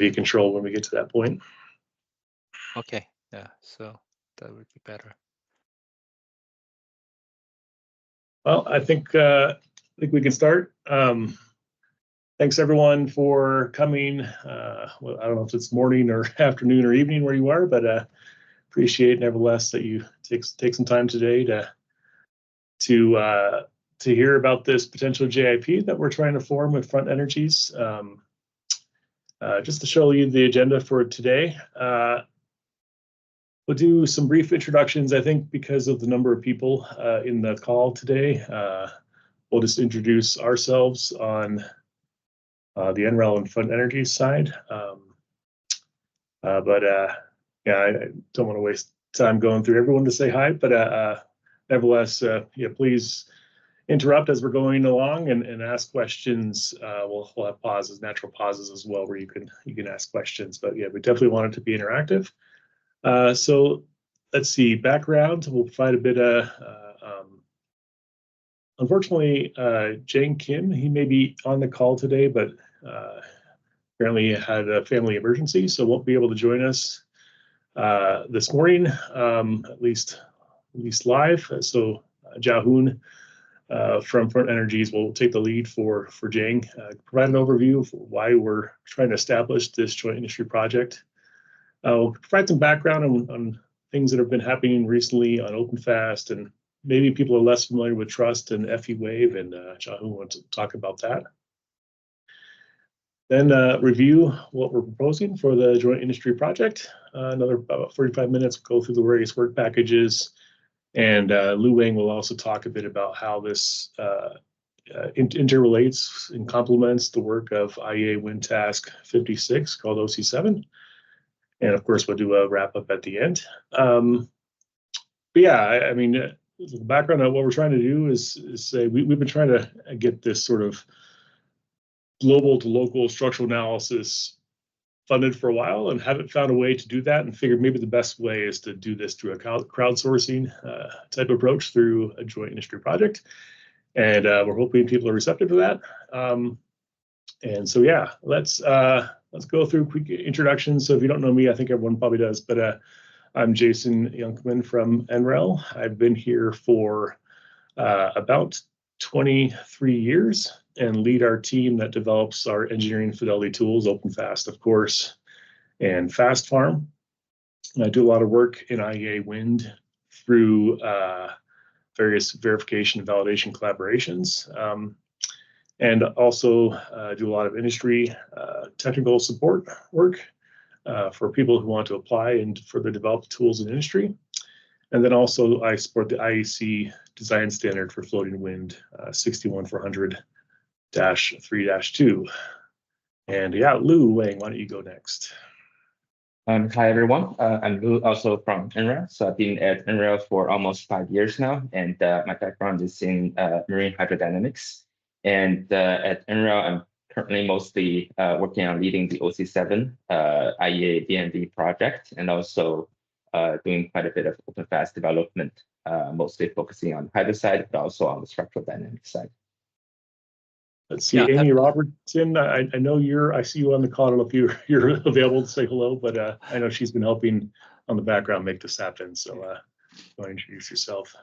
you control when we get to that point. Okay, yeah, so that would be better. Well, I think we can start. Thanks everyone for coming. Well, I don't know if it's morning or afternoon or evening where you are, but appreciate nevertheless that you take some time today to hear about this potential JIP that we're trying to form with Front Energies. Just to show you the agenda for today, we'll do some brief introductions. I think because of the number of people in the call today, we'll just introduce ourselves on the NREL and Front Energies side. Yeah, I don't want to waste time going through everyone to say hi, but nevertheless, yeah, please interrupt as we're going along and ask questions. We'll have pauses, natural pauses as well, where you can ask questions. But yeah, we definitely want it to be interactive. So let's see, background. We'll provide a bit of. Unfortunately, Jane Kim, he may be on the call today, but apparently had a family emergency, so won't be able to join us this morning, at least live. So Jahoon from Front Energies will take the lead for Jang, provide an overview of why we're trying to establish this joint industry project. We'll provide some background on things that have been happening recently on OpenFAST, and maybe people are less familiar with Trust and FE Wave, and Jahoon wants to talk about that. Then review what we're proposing for the joint industry project. Another about 45 minutes, go through the various work packages. And Lu Wang will also talk a bit about how this interrelates and complements the work of IEA Wind Task 56 called OC7. And of course, we'll do a wrap up at the end. But yeah, I mean, the background of what we're trying to do is say we've been trying to get this sort of global to local structural analysis funded for a while and haven't found a way to do that, and figured maybe the best way is to do this through a crowdsourcing type approach through a joint industry project. And we're hoping people are receptive to that. And so, yeah, let's go through quick introductions. So if you don't know me, I think everyone probably does, but I'm Jason Youngman from NREL. I've been here for about 23 years and lead our team that develops our engineering fidelity tools, OpenFAST, of course, and FastFarm. And I do a lot of work in IEA Wind through various verification and validation collaborations, and also do a lot of industry technical support work for people who want to apply and further develop the tools in industry. And then also I support the IEC design standard for floating wind 61400-3-2. And yeah, Lu Wang, why don't you go next? Hi everyone, I'm Lu, also from NREL. So I've been at NREL for almost 5 years now, and my background is in marine hydrodynamics. And at NREL, I'm currently mostly working on leading the OC7 IEA DNV project, and also doing quite a bit of OpenFAST development, mostly focusing on the hydro side, but also on the structural dynamics side. Let's see, yeah, Amy Robertson, I know I see you on the call. I don't know if you're available to say hello, but I know she's been helping on the background make this happen. So go ahead and introduce yourself.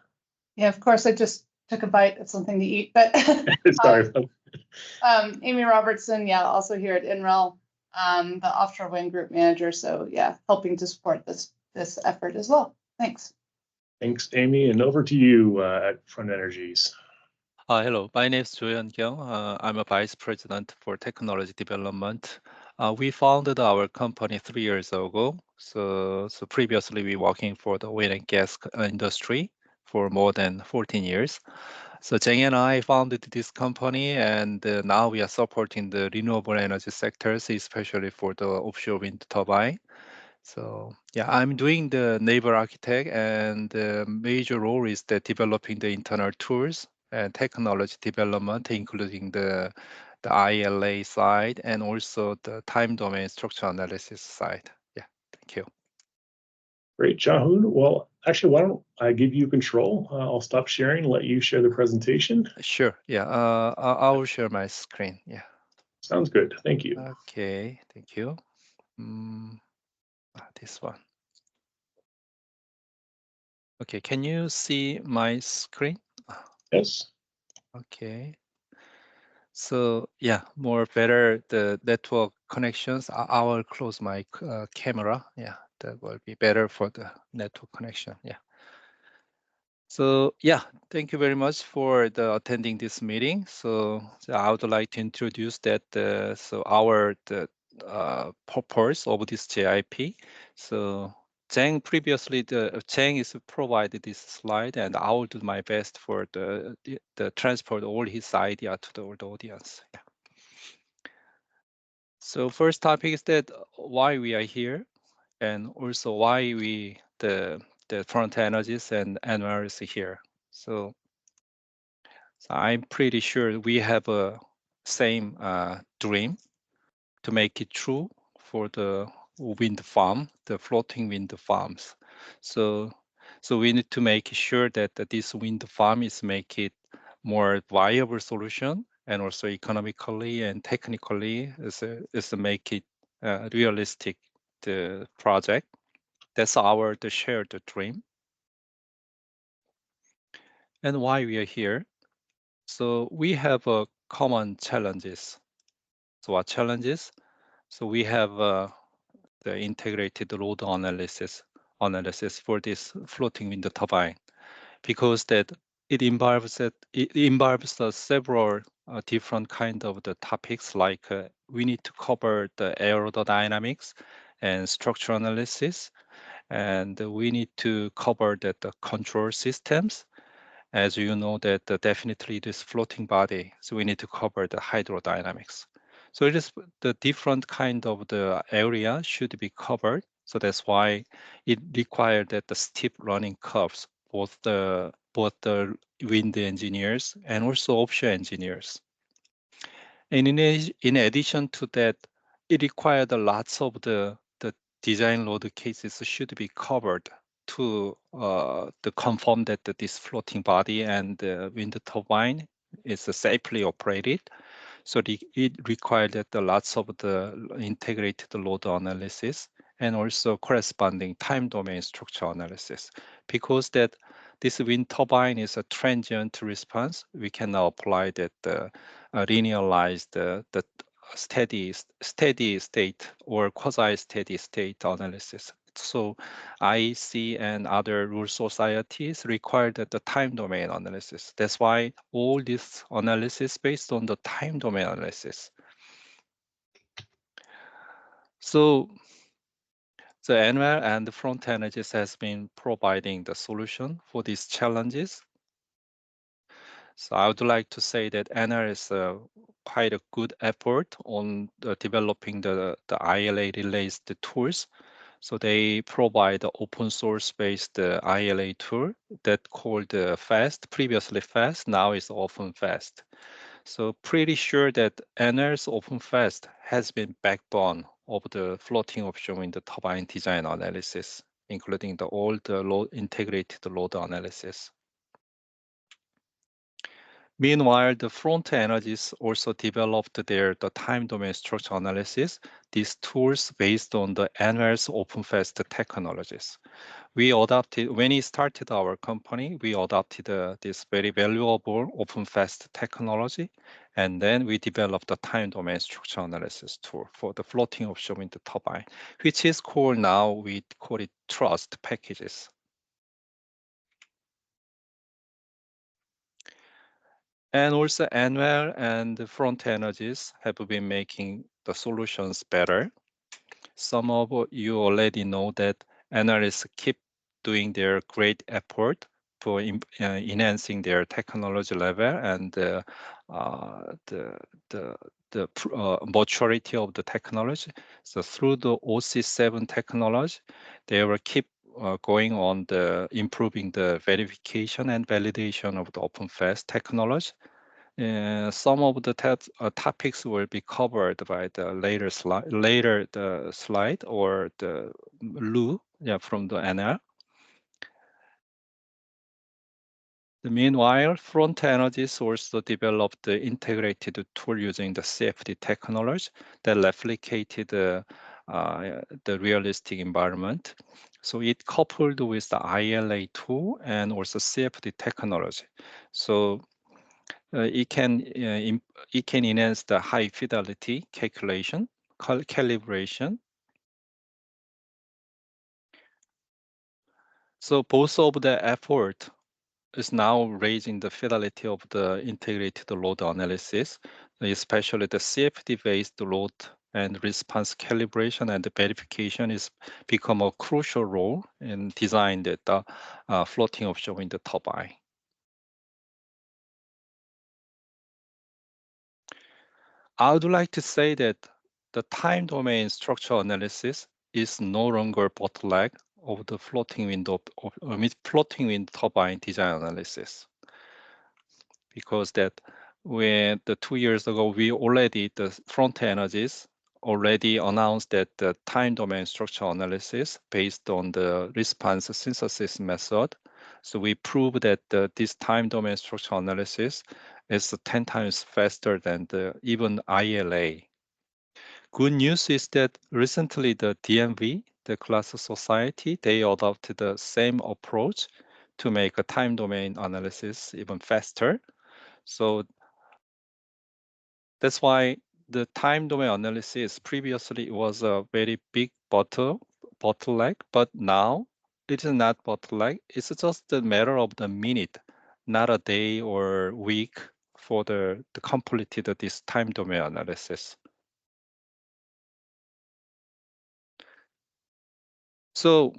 Yeah, of course, I just took a bite of something to eat, but sorry. Amy Robertson, yeah, also here at NREL, the offshore wind group manager. So yeah, helping to support this effort as well. Thanks. Thanks, Amy, and over to you at Front Energies. Hello, my name is Jo-Yeon Kyung. I'm a vice president for technology development. We founded our company 3 years ago. So previously we working for the oil and gas industry for more than 14 years. So Jang and I founded this company, and now we are supporting the renewable energy sectors, especially for the offshore wind turbine. So yeah, I'm doing the naval architect, and the major role is the developing the internal tools and technology development, including the ILA side and also the time domain structure analysis side. Yeah, thank you. Great, Jahoon. Well, actually, why don't I give you control? I'll stop sharing, let you share the presentation. Sure. Yeah, I will share my screen. Yeah. Sounds good. Thank you. Okay, thank you. This one. Okay, can you see my screen? Yes. Okay. So yeah, more better the network connections. I will close my camera. Yeah, that will be better for the network connection. Yeah. So yeah, thank you very much for attending this meeting. So I would like to introduce that our purpose of this JIP. So Zhang previously Zhang is provided this slide, and I will do my best for the transport all his idea to the audience. Yeah. So first topic is that why we are here, and also why the front energies and NRs here. So I'm pretty sure we have a same dream to make it true for the wind farm, the floating wind farms. So we need to make sure that this wind farm is make it more viable solution, and also economically and technically is make it realistic the project. That's our the shared dream. And why we are here. So we have common challenges. So what challenges? So we have the integrated load analysis for this floating wind turbine, because that it involves several different kind of the topics, like we need to cover the aerodynamics and structural analysis, and we need to cover that the control systems. As you know that definitely this floating body, so we need to cover the hydrodynamics. So it is the different kind of the area should be covered. So that's why it required that the steep running curves, both the wind engineers and also offshore engineers. And in addition to that, it required lots of the design load cases should be covered to confirm that this floating body and the wind turbine is safely operated. So it required that lots of the integrated load analysis and also corresponding time domain structure analysis. Because that this wind turbine is a transient response, we can now apply that linearized the steady state or quasi-steady state analysis. So IC and other rule societies require that the time domain analysis. That's why all this analysis based on the time domain analysis. So the NWL and the front energies has been providing the solution for these challenges. So I would like to say that NR is quite a good effort on developing the ILA related tools. So they provide the open source based ILA tool that called FAST, previously FAST, now is OpenFAST. So pretty sure that NR's OpenFAST has been backbone of the floating offshore wind turbine design analysis, including all the integrated load analysis. Meanwhile, the front energies also developed the time domain structure analysis, these tools based on the NR's OpenFAST technologies. We adopted, when we started our company, we adopted this very valuable OpenFAST technology, and then we developed the time domain structure analysis tool for the floating offshore wind turbine, which is called now, we call it trust packages. And also NWL and the front energies have been making the solutions better. Some of you already know that analysts keep doing their great effort for enhancing their technology level and the maturity of the technology. So through the OC7 technology, they will keep going on the improving the verification and validation of the OpenFAST technology. Some of the topics will be covered by the later slide or the Lu, from the NL. Meanwhile, Front Energies also developed the integrated tool using the CFD technology that replicated the realistic environment. So it coupled with the ILA tool and also CFD technology. So it can enhance the high fidelity calculation, calibration. So both of the effort is now raising the fidelity of the integrated load analysis, especially the CFD-based load and response calibration and the verification is become a crucial role in design the floating offshore wind turbine. I would like to say that the time domain structural analysis is no longer bottleneck of the floating wind floating wind turbine design analysis, because that when the 2 years ago we already the front energies already announced that the time domain structural analysis based on the response synthesis method. So we proved that this time domain structural analysis is 10 times faster than the even ILA. Good news is that recently the DMV, the Class Society, they adopted the same approach to make a time domain analysis even faster. So that's why the time domain analysis previously was a very big bottleneck, but now it is not bottleneck. It's just a matter of the minute, not a day or week for the completed this time domain analysis. So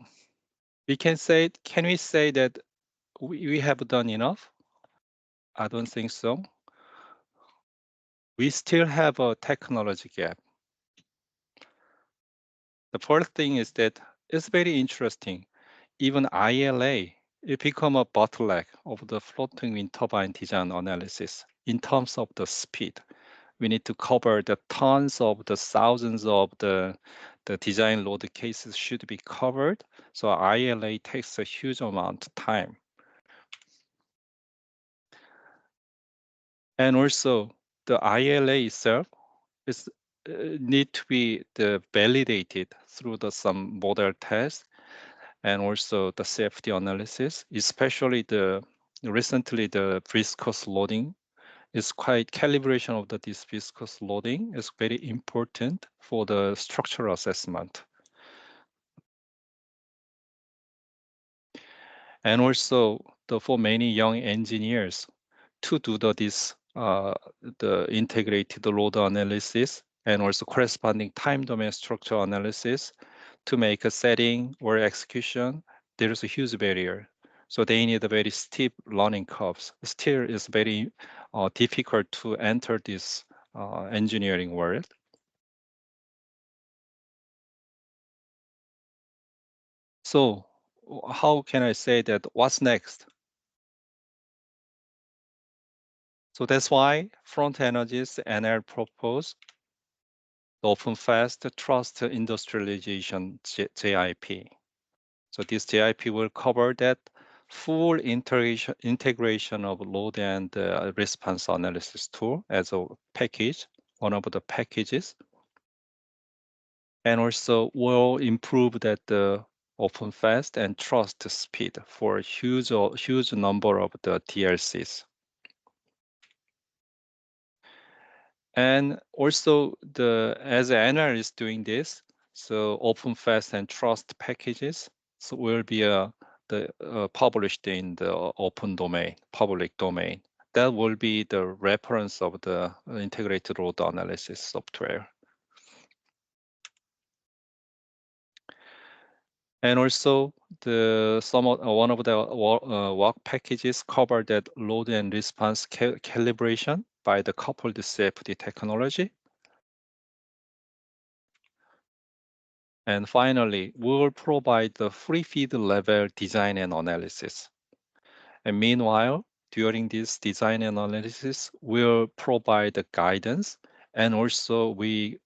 can we say that we have done enough? I don't think so. We still have a technology gap. The first thing is that it's very interesting. Even ILA, it become a bottleneck of the floating wind turbine design analysis in terms of the speed. We need to cover the tons of the thousands of the design load cases should be covered. So ILA takes a huge amount of time. And also the ILA itself is need to be validated through some model tests and also the safety analysis, especially recently the viscous loading is quite calibration of this viscous loading is very important for the structural assessment. And also for many young engineers to do the integrated load analysis and also corresponding time domain structure analysis to make a setting or execution, there is a huge barrier. So they need a very steep learning curves. Still, it's very difficult to enter this engineering world. So how can I say that what's next? So that's why Front Energy's NL proposed the OpenFAST-TRUST Industrialization JIP. So this JIP will cover that full integration of load and response analysis tool as a package, one of the packages, and also will improve that the OpenFAST and trust speed for a huge number of the DLCs. And also as NR is doing this, so OpenFAST and trust packages so will be published in the open domain, public domain. That will be the reference of the integrated load analysis software. And also one of the work packages cover that load and response calibration by the coupled CFD technology. And finally, we will provide the free feed level design and analysis. And meanwhile, during this design and analysis, we'll provide the guidance and also we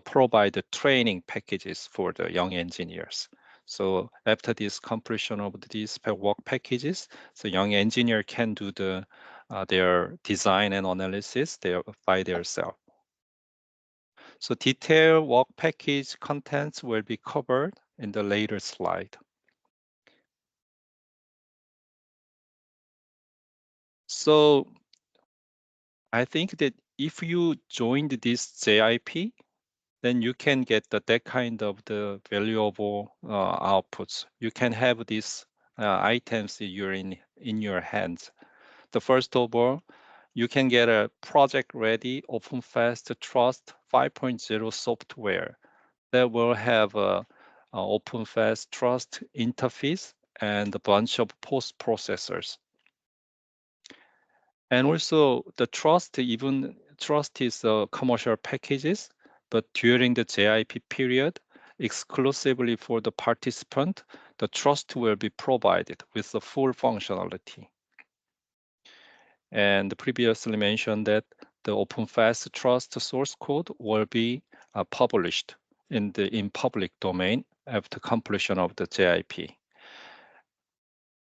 provide the training packages for the young engineers. So after this completion of these work packages, the young engineer can do their design and analysis by themselves. So detailed work package contents will be covered in the later slide. So I think that if you joined this JIP, then you can get that kind of the valuable outputs. You can have these items in your hands. The first of all, you can get a project-ready OpenFAST-TRUST 5.0 software that will have a OpenFAST-TRUST interface and a bunch of post processors. And also the trust is commercial packages, but during the JIP period, exclusively for the participant, the trust will be provided with the full functionality. And previously mentioned that the OpenFAST-TRUST source code will be published in public domain after completion of the JIP.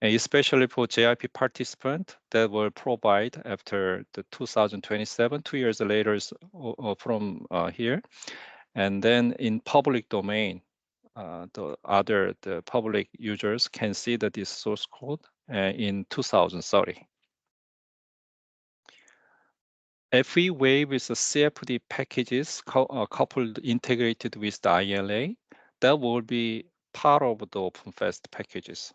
And especially for JIP participant that will provide after the 2027, 2 years later from here. And then in public domain, the public users can see that this source code in 2030. FE Wave is a CFD packages coupled integrated with the ILA that will be part of the OpenFAST packages.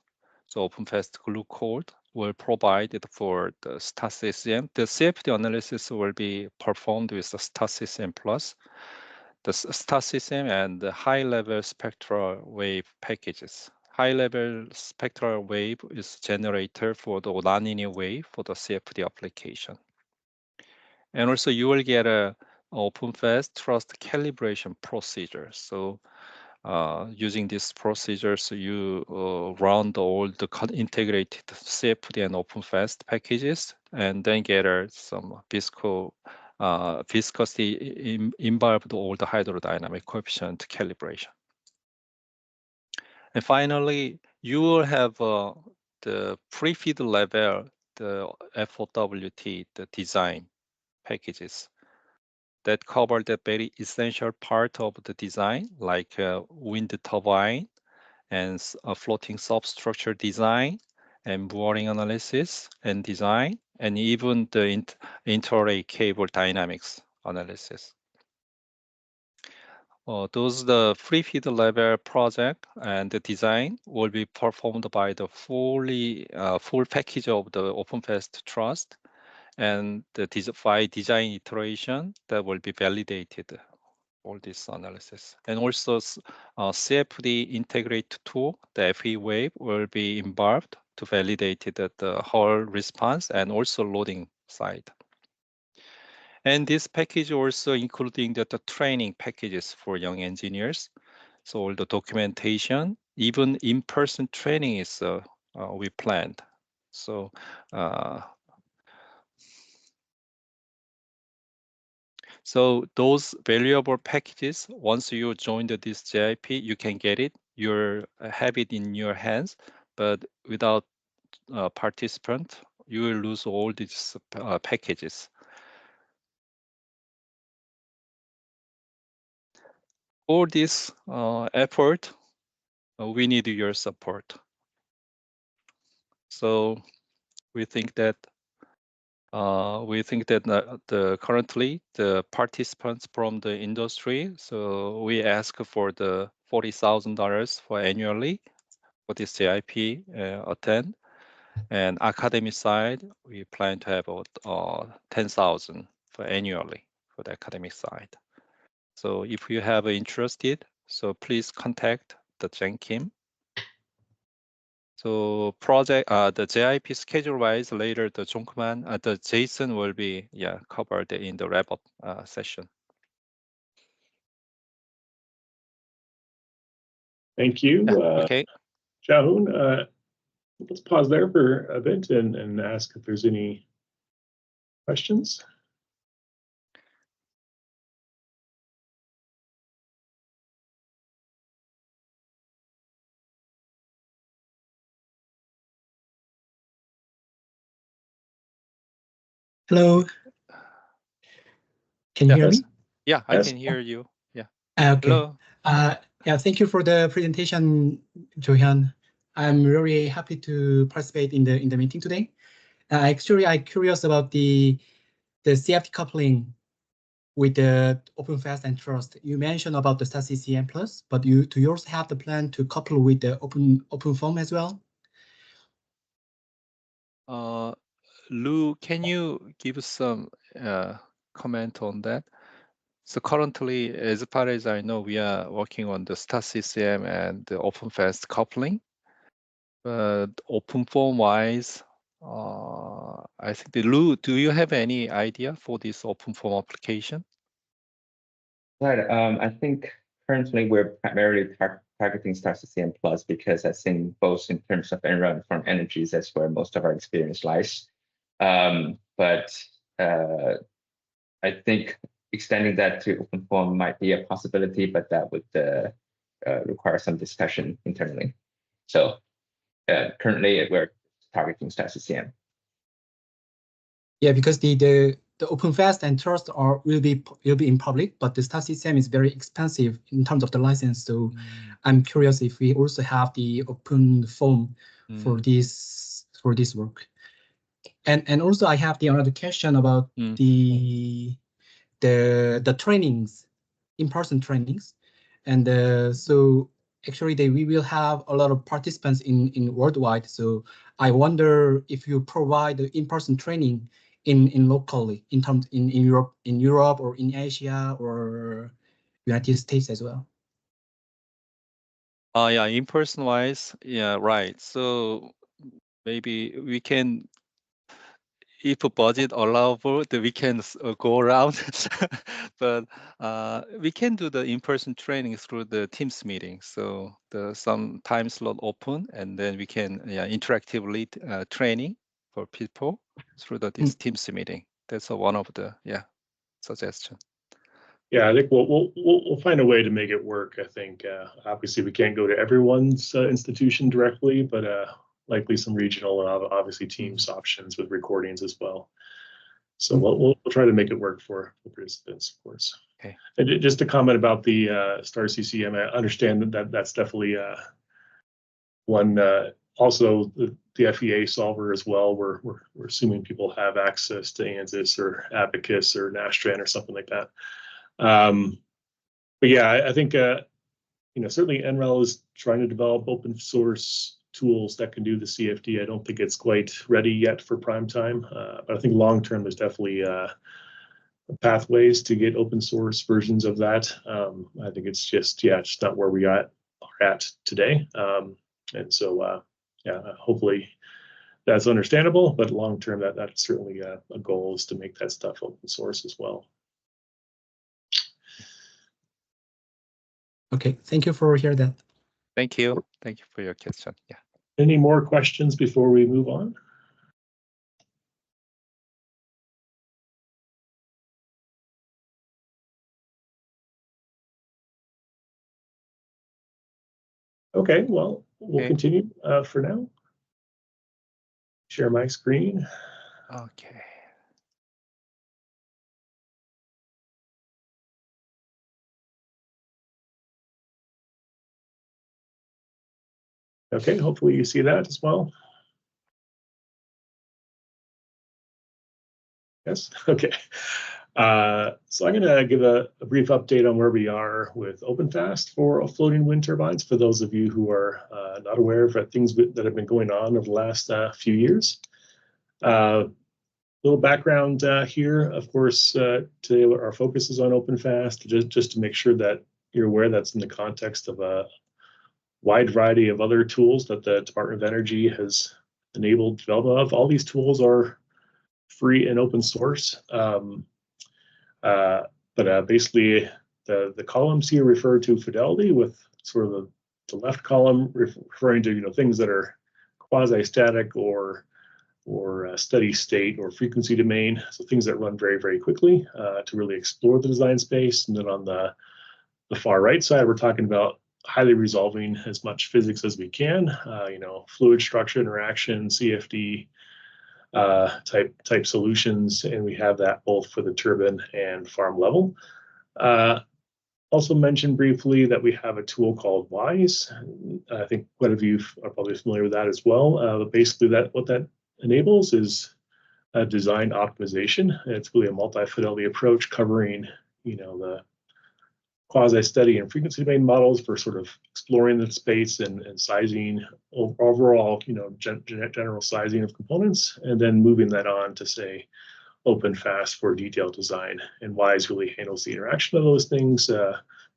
So OpenFAST glue code will provide it for the StatSystem. The CFD analysis will be performed with the StatSystem Plus, the StatSystem and the high-level spectral wave packages. High-level spectral wave is generator for the nonlinear wave for the CFD application. And also you will get a OpenFAST-TRUST calibration procedure. So using this procedure, so you run all the integrated CFD and OpenFAST packages, and then get some viscosity involved all the hydrodynamic coefficient calibration. And finally, you will have the pre-feed level, the FOWT, the design packages that cover the very essential part of the design, like wind turbine and a floating substructure design and mooring analysis and design, and even the interarray cable dynamics analysis. Those the free feed level project and the design will be performed by the full package of the OpenFAST-TRUST, and by design iteration that will be validated all this analysis. And also CFD integrate tool, the FE Wave, will be involved to validate the whole response and also loading side. And this package also including the training packages for young engineers. So all the documentation, even in-person training is we planned. So so those valuable packages, once you join this JIP, you can get it. You have it in your hands, but without participant, you will lose all these packages. For this effort, we need your support. So we think that currently the participants from the industry, so we ask for the $40,000 for annually for this JIP attend, and academic side we plan to have 10,000 for annually for the academic side. So if you have interested, so please contact the Jen Kim. So project the JIP schedule wise later the Jonkman the Jason will be covered in the wrap up session. Thank you. Okay. Jahoon, let's pause there for a bit and ask if there's any questions. Hello. Can you hear me? Yeah, I Yes. can hear you. Yeah. Okay. Hello. Yeah, thank you for the presentation, Jo-hyun. I'm really happy to participate in the meeting today. Actually, I'm curious about the CFD coupling with the OpenFAST and Trust. You mentioned about the STAR-CCM Plus, but do you also have the plan to couple with the OpenFOAM as well? Lou, can you give some comment on that? So currently, as far as I know, we are working on the STAR-CCM and the OpenFAST coupling. But OpenFOAM wise, I think Lou, do you have any idea for this OpenFOAM application? Right. I think currently we're primarily targeting STAR-CCM Plus because I think both in terms of environment from energies, that's where most of our experience lies. But I think extending that to OpenFOAM might be a possibility, but that would require some discussion internally. So currently we're targeting STAR-CCM. Yeah, because the OpenFAST and Trust will be in public, but the STAR-CCM is very expensive in terms of the license. So I'm curious if we also have the OpenFOAM for this work. And also I have the another question about the trainings, in-person trainings, and so actually we will have a lot of participants in worldwide. So I wonder if you provide the in-person training in locally in Europe or in Asia or United States as well. Yeah, in-person wise, yeah, right. So maybe we can, if a budget allowable, then we can go around. But we can do the in-person training through the Teams meeting. So some time slot open, and then we can interactively training for people through this Teams meeting. That's one of the suggestion. Yeah, I think we'll find a way to make it work. I think obviously we can't go to everyone's institution directly, but likely some regional and obviously Teams options with recordings as well. So we'll try to make it work for the participants, of course. Okay. And just to comment about the STAR-CCM, I understand that that's definitely one. Also, the FEA solver as well. We're assuming people have access to ANSYS or Abacus or Nastran or something like that. But yeah, I think certainly NREL is trying to develop open source tools that can do the CFD. I don't think it's quite ready yet for prime time, but I think long term there's definitely pathways to get open source versions of that. I think it's just not where we are at today, and so hopefully that's understandable. But long term, that's certainly a goal, is to make that stuff open source as well. Okay, thank you for hearing that. Thank you. Thank you for your question. Yeah. Any more questions before we move on? Okay, well, we'll continue for now. Share my screen. Okay. Okay, hopefully you see that as well. Yes, okay. So I'm going to give a brief update on where we are with OpenFAST for floating wind turbines, for those of you who are not aware of things that have been going on over the last few years. Little background here, of course, today our focus is on OpenFAST, just to make sure that you're aware that's in the context of a wide variety of other tools that the Department of Energy has enabled development of. All these tools are free and open source. But basically, the columns here refer to fidelity, with sort of the left column referring to things that are quasi-static or steady state or frequency domain, so things that run very, very quickly to really explore the design space. And then on the far right side, we're talking about highly resolving as much physics as we can, fluid structure interaction, CFD type solutions, and we have that both for the turbine and farm level. Also mentioned briefly that we have a tool called WISE. I think quite a few are probably familiar with that as well. But basically, what that enables is design optimization. It's really a multi-fidelity approach covering, the quasi-steady and frequency domain models for sort of exploring the space and sizing overall, general sizing of components, and then moving that on to say OpenFAST for detailed design. And WISE really handles the interaction of those things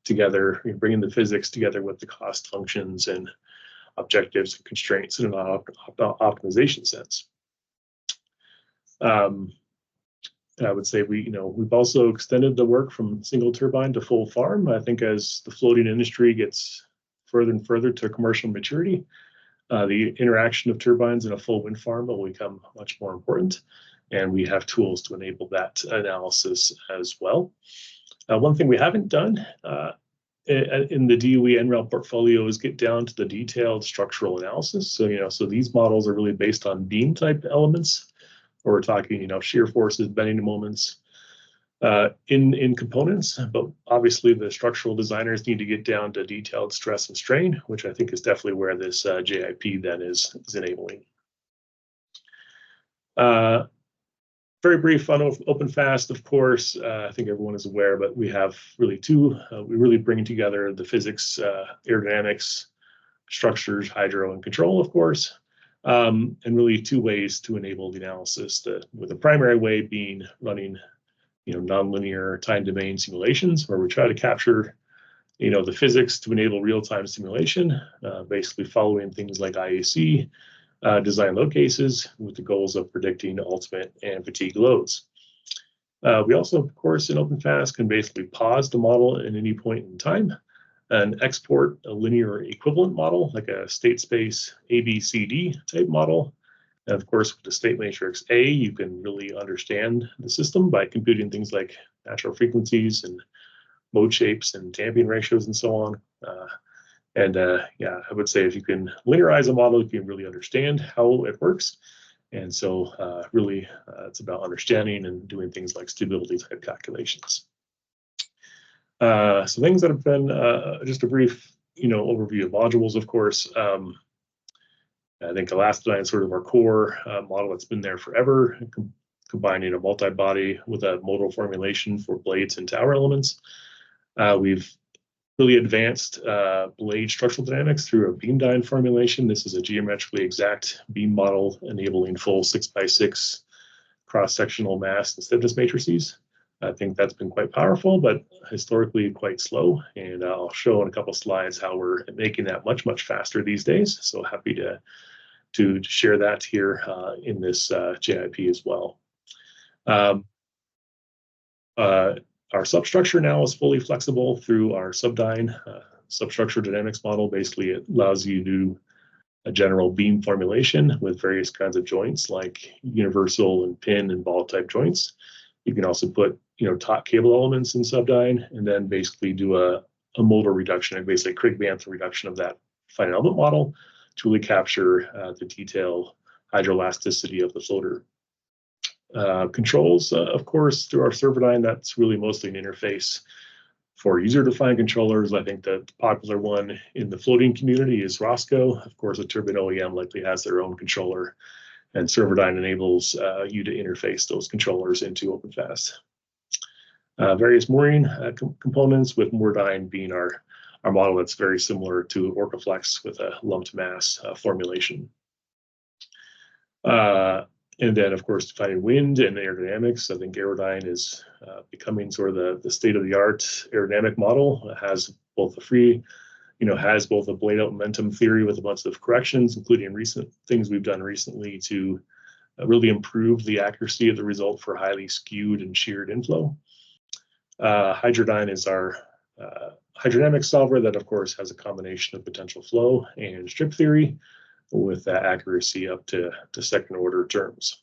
together, bringing the physics together with the cost functions and objectives and constraints in an optimization sense. I would say we've also extended the work from single turbine to full farm. I think as the floating industry gets further and further to commercial maturity, the interaction of turbines in a full wind farm will become much more important, and we have tools to enable that analysis as well. One thing we haven't done in the DOE NREL portfolio is get down to the detailed structural analysis. So these models are really based on beam type elements, where we're talking, shear forces, bending moments in components. But obviously, the structural designers need to get down to detailed stress and strain, which I think is definitely where this JIP then is enabling. Very brief on OpenFAST, of course. I think everyone is aware, but we have really two. We really bring together the physics, aerodynamics, structures, hydro, and control, of course. And really two ways to enable the analysis, with the primary way being running nonlinear time domain simulations, where we try to capture the physics to enable real-time simulation, basically following things like IAC design load cases with the goals of predicting ultimate and fatigue loads. We also, of course, in OpenFAST can basically pause the model at any point in time and export a linear equivalent model, like a state space ABCD type model. And of course, with the state matrix A, you can really understand the system by computing things like natural frequencies and mode shapes and damping ratios and so on. Yeah, I would say if you can linearize a model, you can really understand how it works. And so really, it's about understanding and doing things like stability type calculations. So things that have been just a brief, overview of modules, of course. I think Elastidine is sort of our core model that's been there forever, combining a multi-body with a modal formulation for blades and tower elements. We've really advanced blade structural dynamics through a beam dyne formulation. This is a geometrically exact beam model enabling full 6x6 cross-sectional mass and stiffness matrices. I think that's been quite powerful, but historically quite slow. And I'll show in a couple slides how we're making that much, much faster these days. So happy to share that here in this JIP as well. Our substructure now is fully flexible through our subdyne substructure dynamics model. Basically, it allows you to do a general beam formulation with various kinds of joints like universal and pin and ball type joints. You can also put taut cable elements in subdyne and then basically do a modal reduction, basically Krigg-Banther reduction of that finite element model to really capture the detailed hydroelasticity of the floater. Controls, of course, through our Servodyne, that's really mostly an interface for user-defined controllers. I think the popular one in the floating community is Roscoe. Of course, a turbine OEM likely has their own controller, and Servodyne enables you to interface those controllers into OpenFAST. Various mooring components, with Moordyne being our model that's very similar to OrcaFlex with a lumped mass formulation. And then, of course, defining wind and aerodynamics. I think Aerodyne is becoming sort of the state-of-the-art aerodynamic model. It has both a blade out momentum theory with a bunch of corrections, including recent things we've done recently to really improve the accuracy of the result for highly skewed and sheared inflow. Hydrodyne is our hydrodynamic solver that, of course, has a combination of potential flow and strip theory, with accuracy up to second order terms.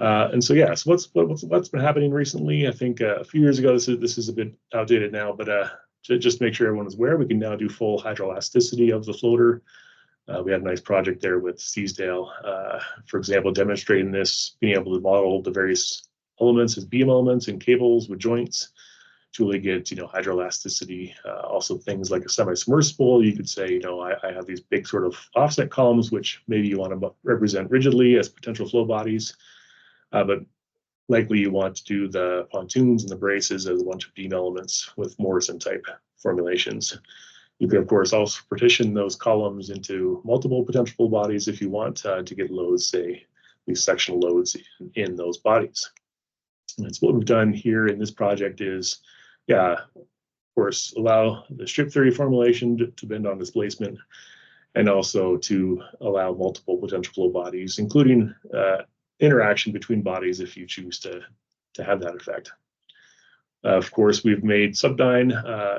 And so, yeah, so what's been happening recently? I think a few years ago, this is a bit outdated now, but to just make sure everyone is aware, we can now do full hydroelasticity of the floater. We had a nice project there with Seasdale, for example, demonstrating this, being able to model the various elements as beam elements and cables with joints to really get, hydroelasticity. Also things like a semi-submersible, you could say, I have these big sort of offset columns, which maybe you want to represent rigidly as potential flow bodies, but likely you want to do the pontoons and the braces as a bunch of beam elements with Morrison type formulations. You could, of course, also partition those columns into multiple potential flow bodies if you want to get loads, say, these sectional loads in those bodies. And so what we've done here in this project is, of course, allow the strip theory formulation to bend on displacement, and also to allow multiple potential flow bodies, including interaction between bodies if you choose to have that effect. Of course, we've made subdyne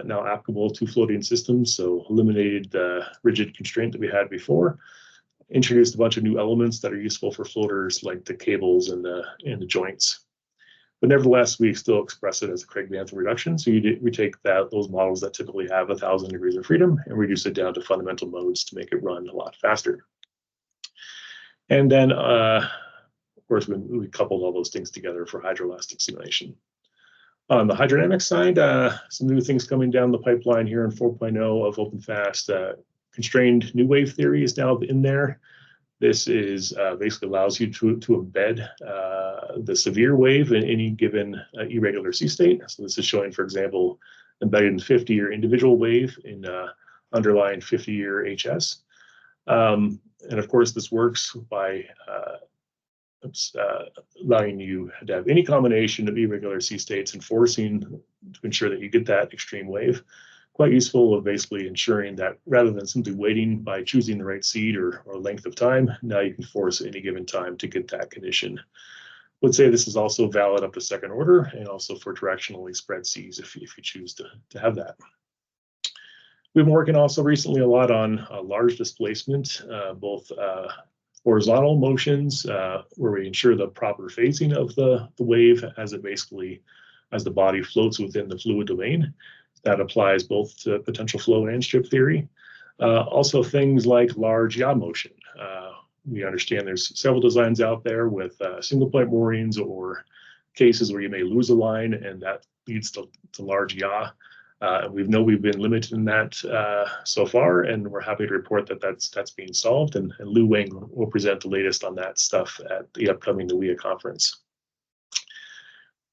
now applicable to floating systems, so eliminated the rigid constraint that we had before, introduced a bunch of new elements that are useful for floaters like the cables and the joints. But nevertheless, we still express it as a Craig-Bantham reduction. So we take those models that typically have 1,000 degrees of freedom and reduce it down to fundamental modes to make it run a lot faster. And then, of course, we coupled all those things together for hydroelastic simulation. On the hydrodynamic side, some new things coming down the pipeline here in 4.0 of OpenFAST. Constrained new wave theory is now in there. This is basically allows you to embed the severe wave in any given irregular sea state. So this is showing, for example, embedded in 50-year individual wave in underlying 50-year HS. And of course, this works by allowing you to have any combination of irregular sea states and forcing to ensure that you get that extreme wave. Quite useful of basically ensuring that rather than simply waiting by choosing the right seed or length of time, now you can force at any given time to get that condition. Would say this is also valid up to second order and also for directionally spread seas if you choose to have that. We've been working also recently a lot on large displacement, both horizontal motions where we ensure the proper phasing of the wave as the body floats within the fluid domain. That applies both to potential flow and strip theory. Also things like large yaw motion. We understand there's several designs out there with single point moorings or cases where you may lose a line and that leads to large yaw. We've been limited in that so far, and we're happy to report that that's being solved. And Lu Wang will present the latest on that stuff at the upcoming NUIA conference.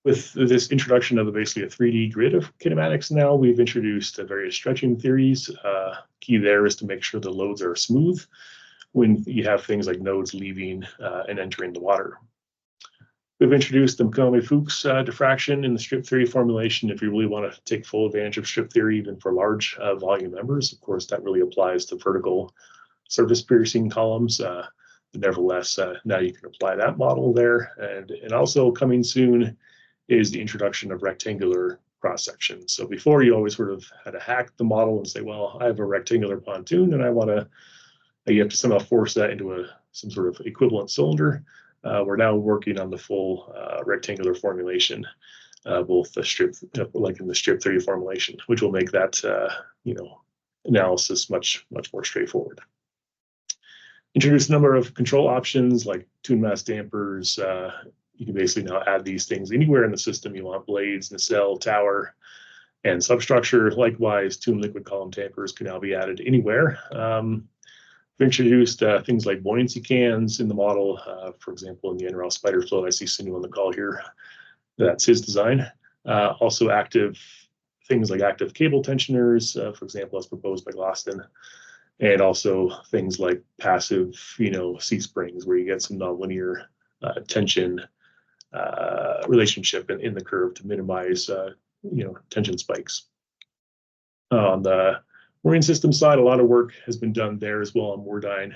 With this introduction of basically a 3D grid of kinematics now, we've introduced various stretching theories. Key there is to make sure the loads are smooth when you have things like nodes leaving and entering the water. We've introduced the Mkono-Fuchs diffraction in the strip theory formulation if you really want to take full advantage of strip theory, even for large volume members. Of course, that really applies to vertical surface piercing columns. Nevertheless, now you can apply that model there. And also coming soon is the introduction of rectangular cross section. So before, you always sort of had to hack the model and say, well, I have a rectangular pontoon and you have to somehow force that into some sort of equivalent cylinder. We're now working on the full rectangular formulation, both the strip, like in the strip theory formulation, which will make that analysis much more straightforward. Introduce a number of control options like tune mass dampers. You can basically now add these things anywhere in the system you want: blades, nacelle, tower, and substructure. Likewise, tune liquid column dampers can now be added anywhere. We've introduced things like buoyancy cans in the model. For example, in the NRL spider float, I see Sinu on the call here. That's his design. Also things like active cable tensioners, for example, as proposed by Gloston. And also things like passive, C springs, where you get some nonlinear tension relationship in the curve to minimize, tension spikes. On the mooring system side, a lot of work has been done there as well on Moordyne.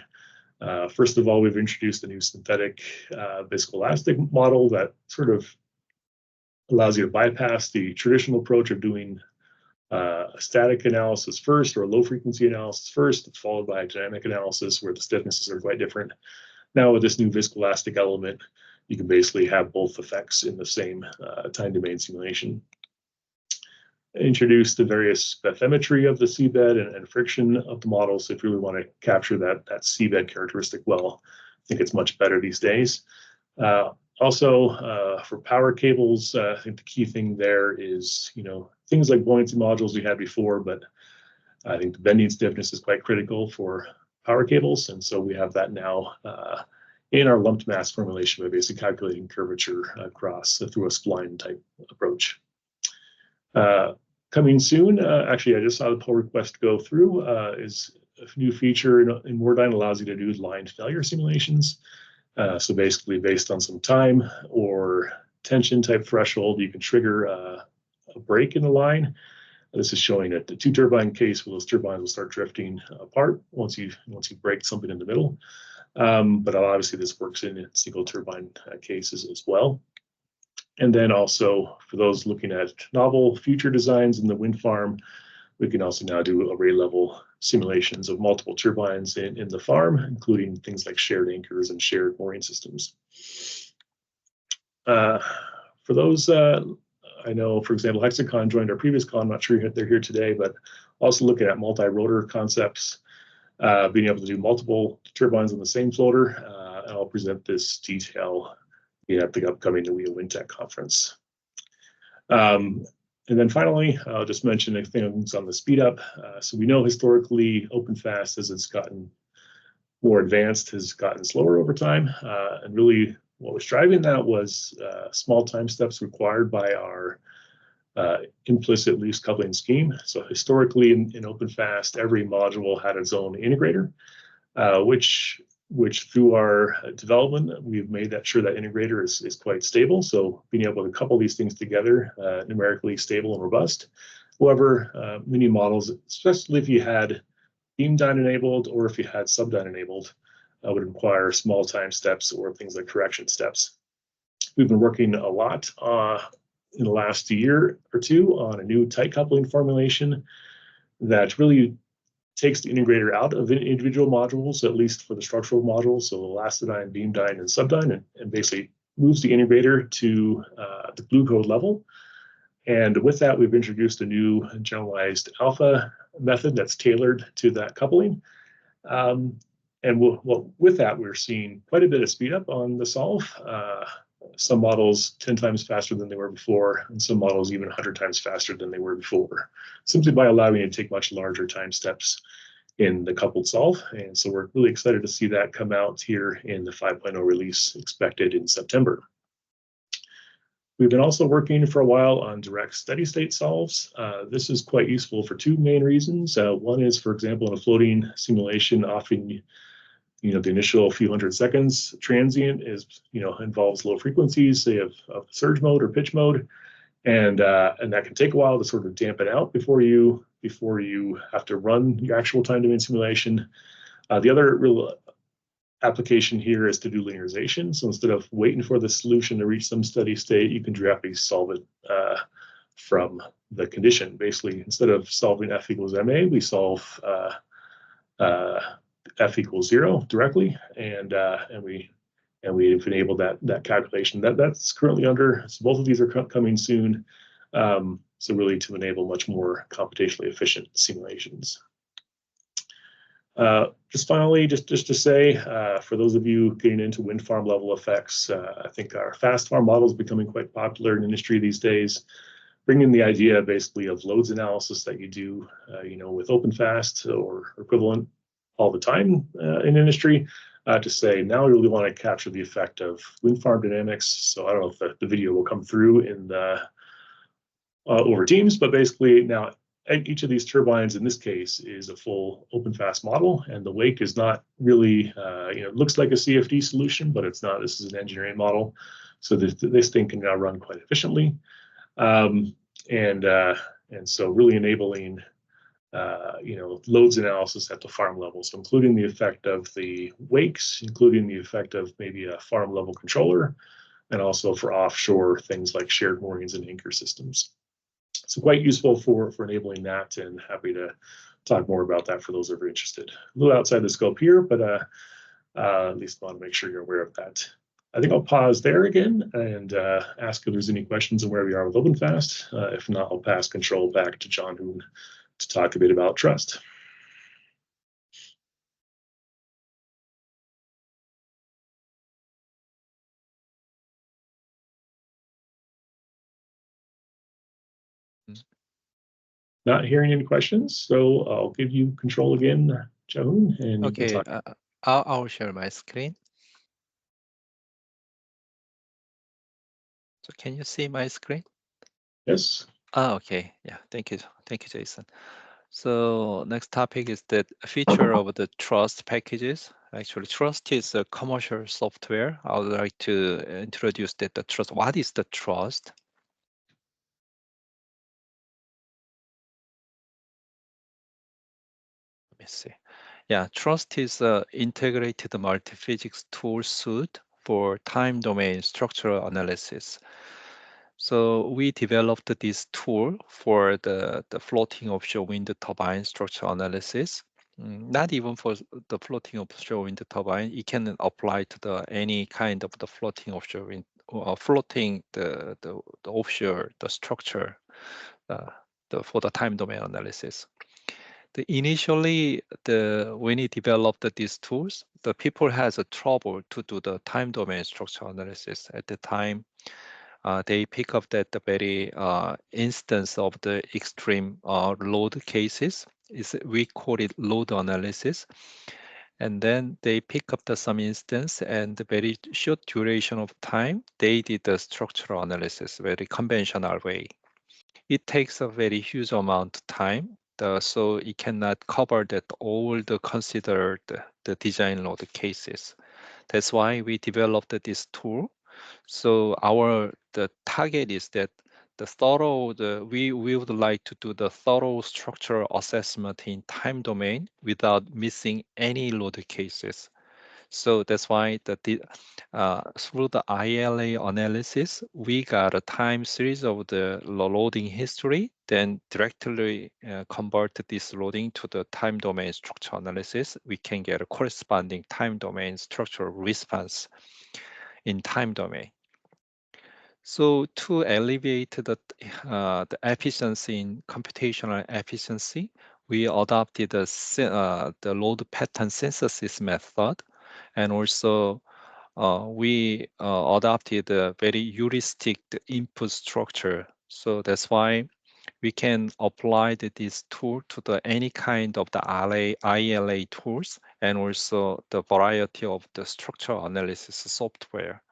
First of all, we've introduced a new synthetic viscoelastic model that sort of allows you to bypass the traditional approach of doing a static analysis first or a low frequency analysis first. It's followed by a dynamic analysis where the stiffnesses are quite different. Now with this new viscoelastic element, you can basically have both effects in the same time domain simulation. Introduce the various bathymetry of the seabed and friction of the model. So if you really want to capture that seabed characteristic well, I think it's much better these days. Also, for power cables, I think the key thing there is, things like buoyancy modules we had before, but I think the bending stiffness is quite critical for power cables. And so we have that now in our lumped mass formulation by basically calculating curvature across through a spline type approach. Coming soon, actually, I just saw the pull request go through, is a new feature in Wardyne allows you to do line failure simulations. So basically, based on some time or tension type threshold, you can trigger a break in the line. This is showing that the two turbine case where those turbines will start drifting apart once you break something in the middle. But obviously, this works in single turbine cases as well. And then also for those looking at novel future designs in the wind farm, we can also now do array level simulations of multiple turbines in the farm, including things like shared anchors and shared mooring systems. For those, I know, for example, Hexacon joined our previous con. I'm not sure they're here today, but also looking at multi-rotor concepts, being able to do multiple turbines on the same floater. And I'll present this detail at the upcoming NWIA WindTech conference. And then finally, I'll just mention things on the speed up. So we know historically OpenFAST, as it's gotten more advanced, has gotten slower over time. And really what was driving that was small time steps required by our implicit loose coupling scheme. So historically in OpenFAST, every module had its own integrator, which through our development, we've made that sure that integrator is quite stable. So being able to couple these things together, numerically stable and robust. However, many models, especially if you had beam-dyne enabled or if you had sub-dyne enabled, would require small time steps or things like correction steps. We've been working a lot in the last year or two on a new tight coupling formulation that really takes the integrator out of individual modules, at least for the structural modules, so elastodyne, beam-dyne, and subdyne, and basically moves the integrator to the glue code level. And with that, we've introduced a new generalized alpha method that's tailored to that coupling. And with that, we're seeing quite a bit of speed up on the solve. Some models 10 times faster than they were before, and some models even 100 times faster than they were before, simply by allowing you to take much larger time steps in the coupled solve. And so we're really excited to see that come out here in the 5.0 release expected in September. We've been also working for a while on direct steady state solves. This is quite useful for two main reasons. One is, for example, in a floating simulation, often the initial few hundred seconds transient involves low frequencies, say of surge mode or pitch mode, and that can take a while to sort of dampen out before you have to run your actual time domain simulation. The other real application here is to do linearization. So instead of waiting for the solution to reach some steady state, you can directly solve it from the condition. Basically, instead of solving F equals MA, we solve F equals 0 directly, and we've enabled that calculation. That's currently under. So both of these are coming soon. So really to enable much more computationally efficient simulations. Just finally, just to say, for those of you getting into wind farm level effects, I think our fast farm model is becoming quite popular in industry these days, bringing the idea basically of loads analysis that you do, with OpenFAST or equivalent all the time in industry, to say now we really want to capture the effect of wind farm dynamics. So I don't know if the video will come through in the over Teams, but basically now each of these turbines in this case is a full OpenFAST model, and the wake is not really, it looks like a CFD solution, but it's not. This is an engineering model, so this thing can now run quite efficiently, and so really enabling loads analysis at the farm level, so including the effect of the wakes, including the effect of maybe a farm level controller, and also for offshore things like shared moorings and anchor systems. So quite useful for enabling that, and happy to talk more about that for those that are interested. A little outside the scope here, but at least want to make sure you're aware of that. I think I'll pause there again and ask if there's any questions on where we are with OpenFAST. If not, I'll pass control back to John Hoon to talk a bit about trust. Not hearing any questions, so I'll give you control again, Joan, and you can Okay, talk. I'll share my screen. So can you see my screen? Yes. Okay. Yeah. Thank you. Thank you, Jason. So next topic is the feature of the trust packages. Actually, trust is a commercial software. I would like to introduce that the trust. What is the trust? Let me see. Yeah, trust is an integrated multi-physics tool suite for time domain structural analysis. So we developed this tool for the floating offshore wind turbine structural analysis. Not even for the floating offshore wind turbine, it can apply to the any kind of the floating offshore wind, floating the offshore the structure for the time domain analysis. Initially, when he developed these tools, the people has a trouble to do the time domain structural analysis. At the time, they pick up that the very instance of the extreme load cases. We call it load analysis. And then they pick up some instance and the very short duration of time, they did the structural analysis, very conventional way. It takes a very huge amount of time, so it cannot cover that all the considered the design load cases. That's why we developed this tool. So the target is that we would like to do the thorough structural assessment in time domain without missing any load cases. So that's why through the ILA analysis, we got a time series of the loading history, then directly convert this loading to the time domain structure analysis. We can get a corresponding time domain structural response in time domain. So to alleviate the efficiency in computational efficiency, we adopted the load pattern synthesis method, and also we adopted a very heuristic input structure. So that's why we can apply this tool to any kind of the ILA tools and also the variety of the structural analysis software.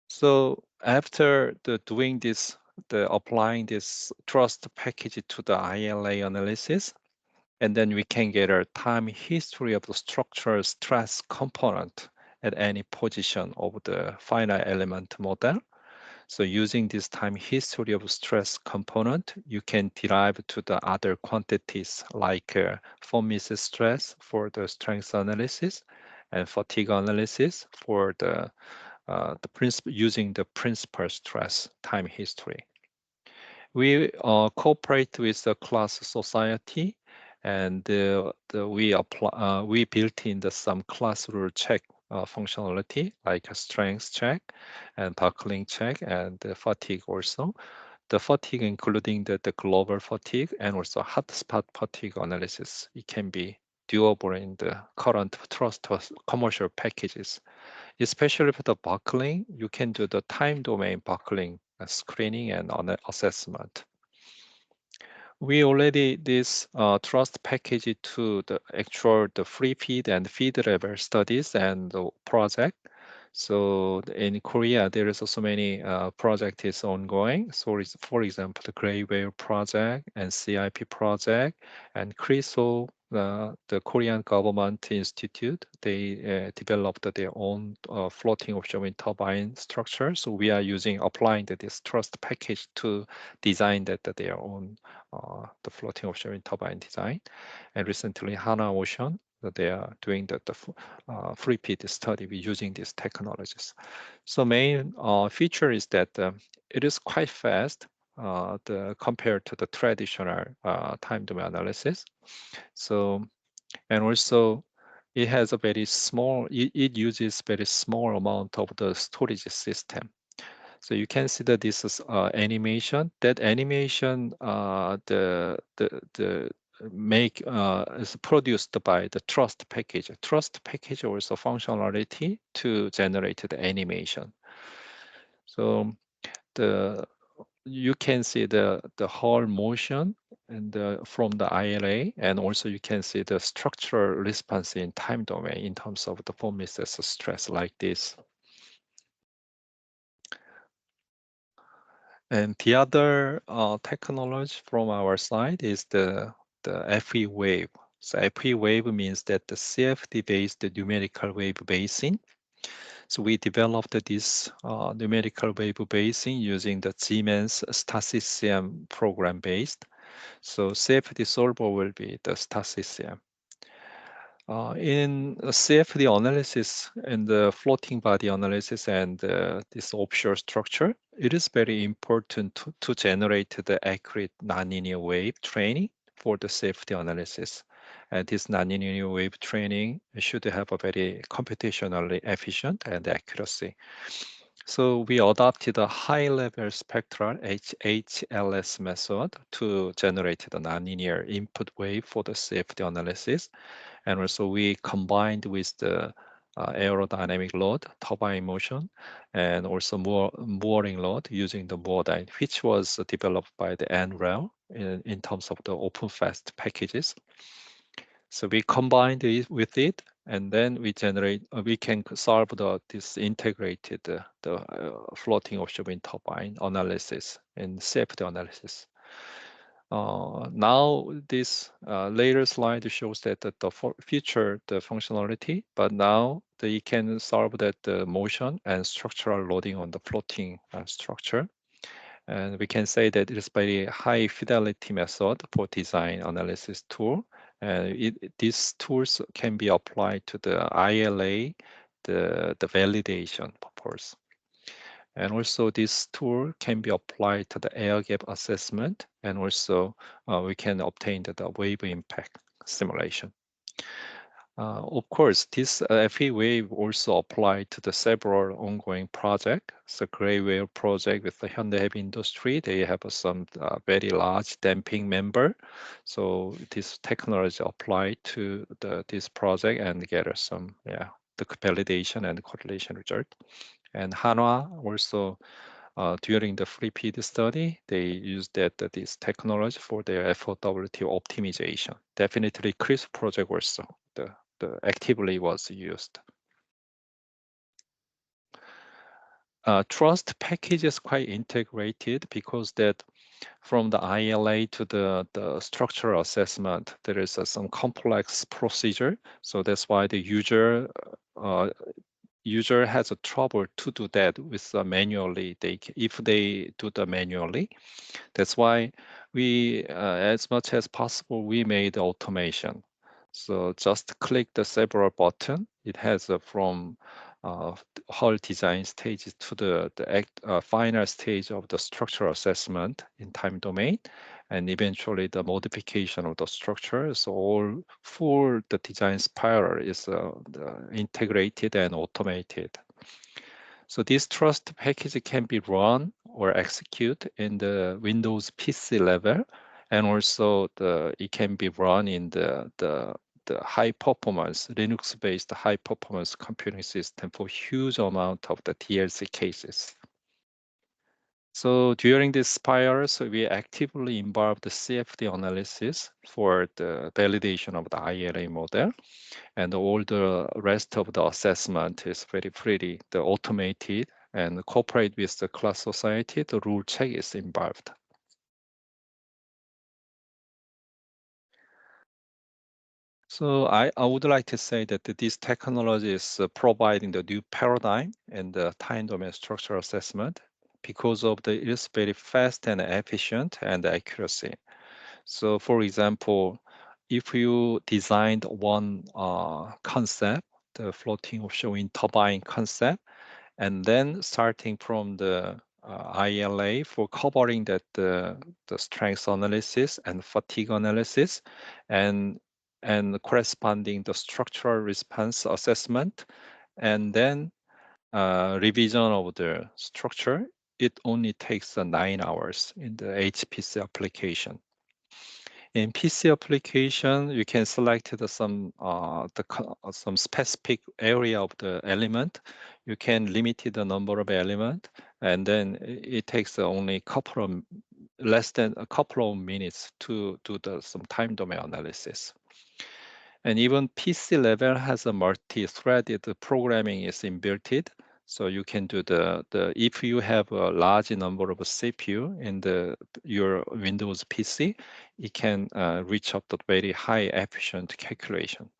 So after doing this, applying this trust package to the ILA analysis, and then we can get a time history of the structural stress component at any position of the finite element model. So using this time history of stress component, you can derive to the other quantities like Fermi's stress for the strength analysis and fatigue analysis for the using the principal stress time history. We cooperate with the class society, and we built in some class rule check functionality like a strength check and buckling check and the fatigue also. The fatigue including the global fatigue and also hotspot fatigue analysis. It can be doable in the current trust commercial packages. Especially for the buckling, you can do the time domain buckling screening and assessment. We already this trust package to the actual the free feed and feed level studies and the project. So in Korea, there is also many project is ongoing. So for example, the Gray Whale project and CIP project and CRISO, the Korean Government Institute, they developed their own floating offshore wind turbine structure. So we are applying this trust package to design their own the floating offshore wind turbine design. And recently, Hana Ocean, they are doing the free feed study with using these technologies. So main feature is that it is quite fast compared to the traditional time domain analysis. So, and also it has a very small, it uses very small amount of the storage system. So you can see that this is animation. That animation, the is produced by the trust package. Trust package also functionality to generate the animation. So you can see the whole motion and from the ILA, and also you can see the structural response in time domain in terms of the form misses stress like this. And the other technology from our side is the FE wave. So FE wave means that the CFD-based numerical wave basing. So we developed this numerical wave basing using the Siemens STASYSCM program based. So CFD solver will be the STASYSCM. In CFD analysis and the floating body analysis and this offshore structure, it is very important to generate the accurate nonlinear wave training for the safety analysis. And this nonlinear wave training should have a very computationally efficient and accuracy. So we adopted a high-level spectral HLS method to generate the nonlinear input wave for the safety analysis. And also we combined with the aerodynamic load, turbine motion, and also mooring load using the Moordyne, which was developed by the NREL in terms of the OpenFAST packages. So we combined it with it, and then we can solve this integrated floating offshore wind turbine analysis and safety analysis. Now this later slide shows that the future the functionality, but now they can solve that the motion and structural loading on the floating structure. And we can say that it is very high fidelity method for design analysis tool. And these tools can be applied to the ILA, the validation purpose. And also this tool can be applied to the air gap assessment, and also we can obtain the wave impact simulation. Of course, this FE wave also applied to the several ongoing projects. So Gray Wave project with the Hyundai Heavy Industry, they have some very large damping member. So this technology applied to this project and get some the validation and correlation result. And Hanwha also during the free feed study, they used this technology for their FOWT optimization. Definitely, CRISP project also the actively was used. Trust package is quite integrated because that from the ILA to the structural assessment, there is some complex procedure. So that's why the user has a trouble to do that with manually. If they do the manually, that's why we, as much as possible, we made automation. So just click the several button. It has from whole design stages to the final stage of the structural assessment in time domain, and eventually the modification of the structure. So all full the design spiral is integrated and automated. So this trust package can be run or execute in the Windows PC level, and also it can be run in the high performance Linux-based high performance computing system for huge amount of the DLC cases. So during this spiral, so we actively involved the CFD analysis for the validation of the ILA model, and all the rest of the assessment is very pretty, the automated and cooperate with the class society, the rule check is involved. So I would like to say that this technology is providing the new paradigm in the time domain structural assessment because of it is very fast and efficient and accuracy. So for example, if you designed one concept, the floating offshore wind turbine concept, and then starting from the ILA for covering that the strength analysis and fatigue analysis and corresponding the structural response assessment, and then revision of the structure, it only takes 9 hours in the HPC application. In PC application, you can select some specific area of the element. You can limit the number of element, and then it takes only less than a couple of minutes to do some time domain analysis. And even PC level has a multi-threaded programming is inbuilt. So you can do if you have a large number of CPU in your Windows PC, it can reach up to very high efficient calculation.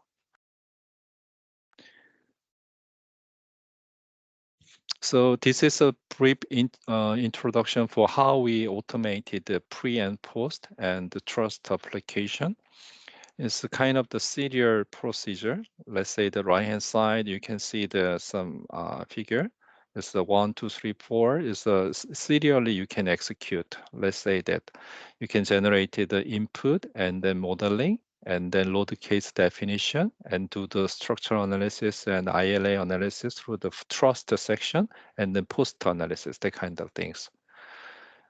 So this is a brief introduction for how we automated the pre and post and the trust application. It's kind of the serial procedure. Let's say the right-hand side, you can see some figure. It's the 1, 2, 3, 4. Is serially you can execute. Let's say that you can generate the input and then modeling, and then load the case definition and do the structural analysis and ILA analysis through the trust section, and then post analysis, that kind of things.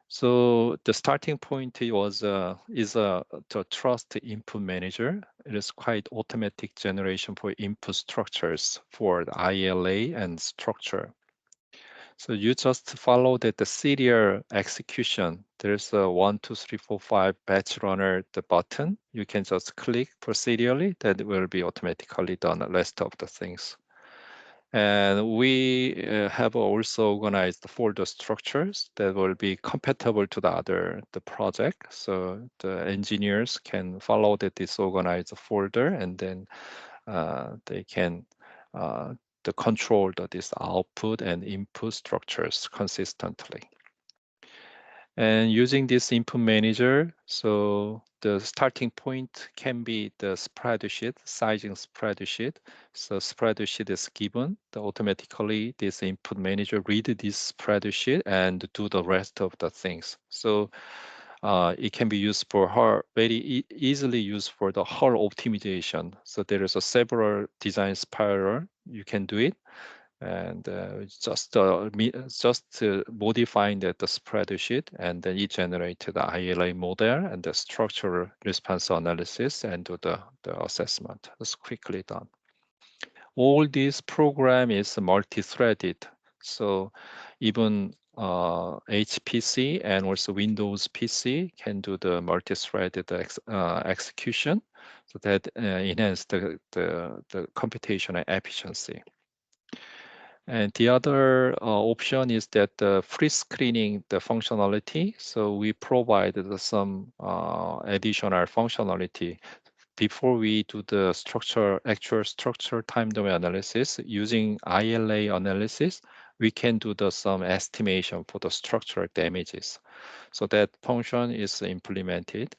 So the starting point is the trust input manager. It is quite automatic generation for input structures for the ILA and structure. So you just follow the serial execution. There's a 1, 2, 3, 4, 5 batch runner, the button. You can just click for serially, that will be automatically done the rest of the things. And we have also organized folder structures that will be compatible to the project. So the engineers can follow the disorganized folder, and then they can control this output and input structures consistently. And using this input manager, so the starting point can be the spreadsheet, sizing spreadsheet. So spreadsheet is given, automatically this input manager read this spreadsheet and do the rest of the things. So it can be used for very easily used for the whole optimization. So there is several design spiral, you can do it. And just modifying the spreadsheet, and then it generated the ILA model and the structural response analysis and do the assessment. It's quickly done. All this program is multi-threaded. So even HPC and also Windows PC can do the multi-threaded execution, so that enhance the computational efficiency. And the other option is that the pre-screening the functionality. So we provided some additional functionality before we do the actual structure time domain analysis. Using ILA analysis, we can do some estimation for the structural damages. So that function is implemented.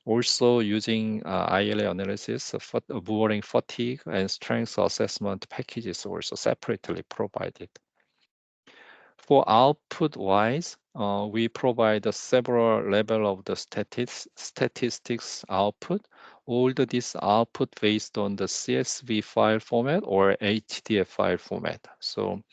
Also using ILA analysis, boring fatigue and strength assessment packages also separately provided. For output-wise, we provide several level of the statistics output. All this output based on the CSV file format or HDF file format. So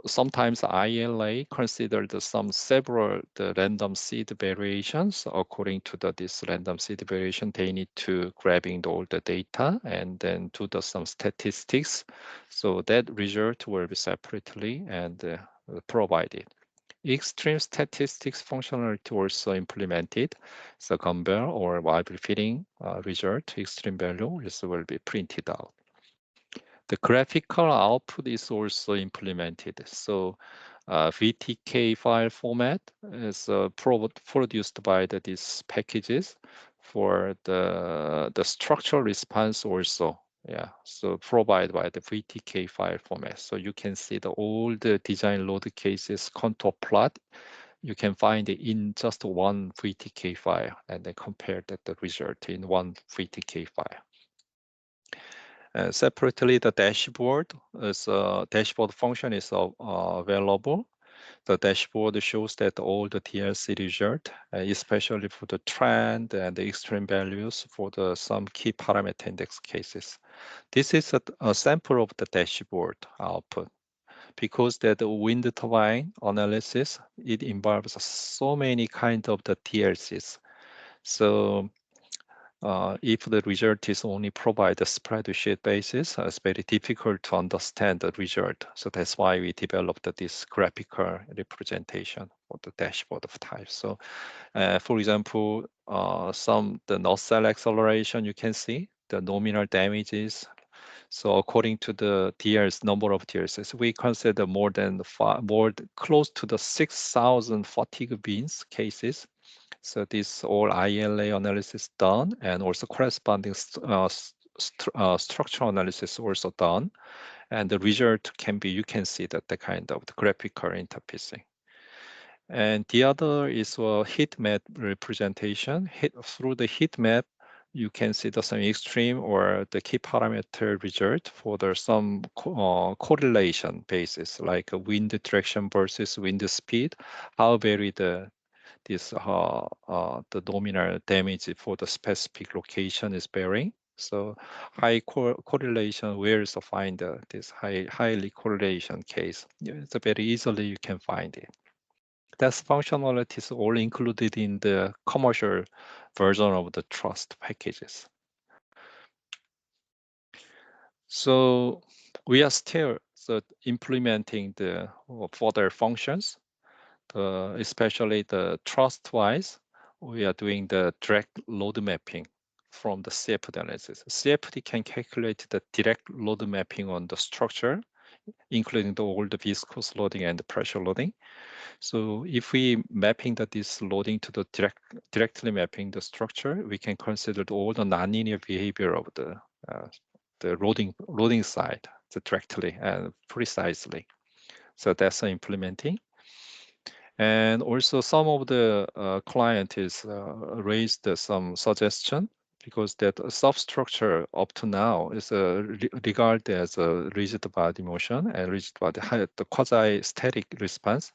sometimes ILA considered several random seed variations. According to this random seed variation, they need to grabbing all the data and then do some statistics. So that result will be separately and provided. Extreme statistics functionality also implemented. So compare or Bible fitting result, extreme value will be printed out. The graphical output is also implemented. So VTK file format is produced by these packages for the structural response also. Yeah, so provided by the VTK file format. So you can see all the design load cases contour plot. You can find it in just one VTK file and then compare the result in one VTK file. Separately, the dashboard function is available. The dashboard shows that all the TLC result, especially for the trend and the extreme values for some key parameter index cases. This is a sample of the dashboard output. Because that the wind turbine analysis, it involves so many kinds of the TLCs. So if the result is only provide a spreadsheet basis, it's very difficult to understand the result. So that's why we developed this graphical representation for the dashboard of types. So for example, the nacelle acceleration, you can see the nominal damages. So according to the DLs, number of DLs, we consider close to the 6,000 fatigue bins cases. So this all ILA analysis done, and also corresponding structural analysis also done. And the result can be, you can see that the kind of the graphical interfacing. And the other is a heat map representation. Through the heat map, you can see the some extreme or the key parameter result for some correlation basis, like a wind direction versus wind speed, how very the nominal damage for the specific location is varying. So high correlation, where is to find this highly correlation case? It's very easily you can find it. That's functionalities all included in the commercial version of the trust packages. So we are still implementing the further functions. Especially the trust-wise, we are doing the direct load mapping from the CFD analysis. CFD can calculate the direct load mapping on the structure, including all the viscous loading and the pressure loading. So if we mapping this loading to the directly mapping the structure, we can consider all the nonlinear behavior of the loading side directly and precisely. So that's implementing. And also some of the client is raised some suggestion, because that substructure up to now is regarded as a rigid body motion and rigid body the quasi-static response.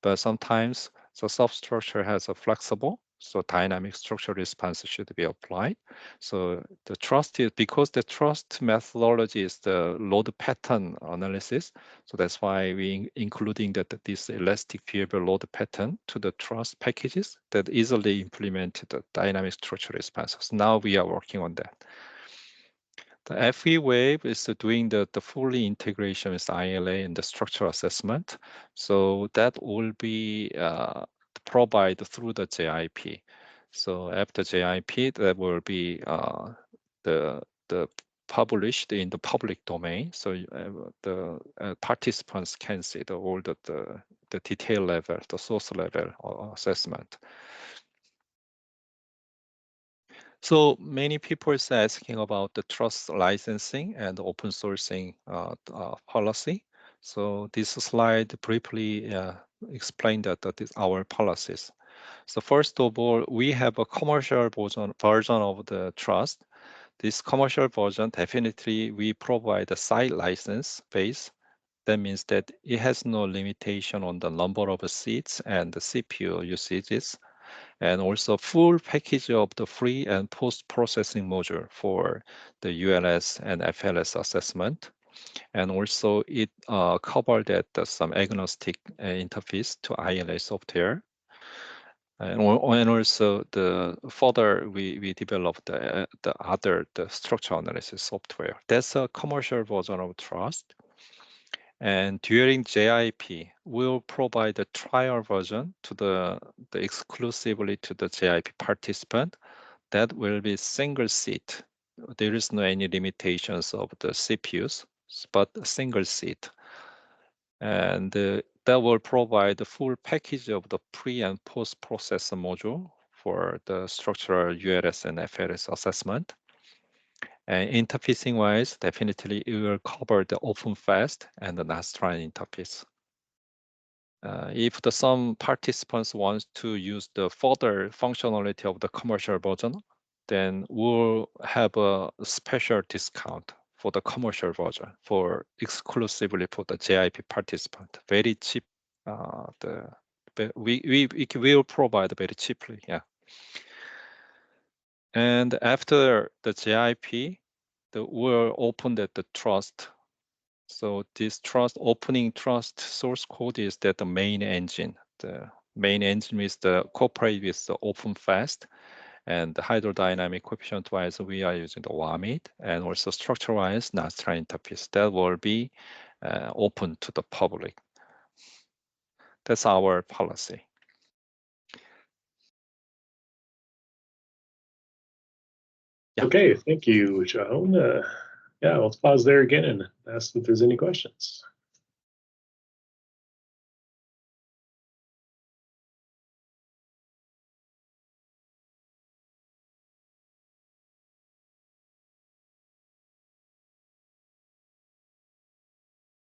But sometimes the substructure has a flexible, so dynamic structure response should be applied. So the trust is, because the trust methodology is the load pattern analysis. So that's why we including this elastic behavior load pattern to the trust packages that easily implement the dynamic structure response. So now we are working on that. The FE wave is doing the fully integration with ILA and the structural assessment. So that will be provided through the JIP. So after JIP, that will be the published in the public domain. So the participants can see all the detail level, the source level assessment. So many people are asking about the trust licensing and open sourcing policy. So this slide briefly explained that is our policies. So first of all, we have a commercial version of the trust. This commercial version, definitely we provide a site license base. That means that it has no limitation on the number of seats and the CPU usages, and also full package of the free and post-processing module for the ULS and FLS assessment. And also it covered some agnostic interface to ILA software. And also further we developed the structural analysis software. That's a commercial version of Trust. And during JIP, we'll provide a trial version to the exclusively to the JIP participant. That will be single seat. There is no any limitations of the CPUs, but a single seat. And that will provide the full package of the pre and post processor module for the structural ULS and FLS assessment. And interfacing wise, definitely it will cover the OpenFAST and the NASTRAN interface. If some participants want to use the further functionality of the commercial version, then we'll have a special discount for the commercial version exclusively for the JIP participant. Very cheap. We will provide very cheaply. Yeah. And after the JIP, we'll open the trust. So this opening trust source code is that the main engine. The main engine is the corporate with the OpenFAST, And the hydrodynamic coefficient-wise, we are using the WAMID, and also structure-wise, NASTRA interface that will be open to the public. That's our policy. Yeah. Okay, thank you, John. Yeah, let's pause there again and ask if there's any questions.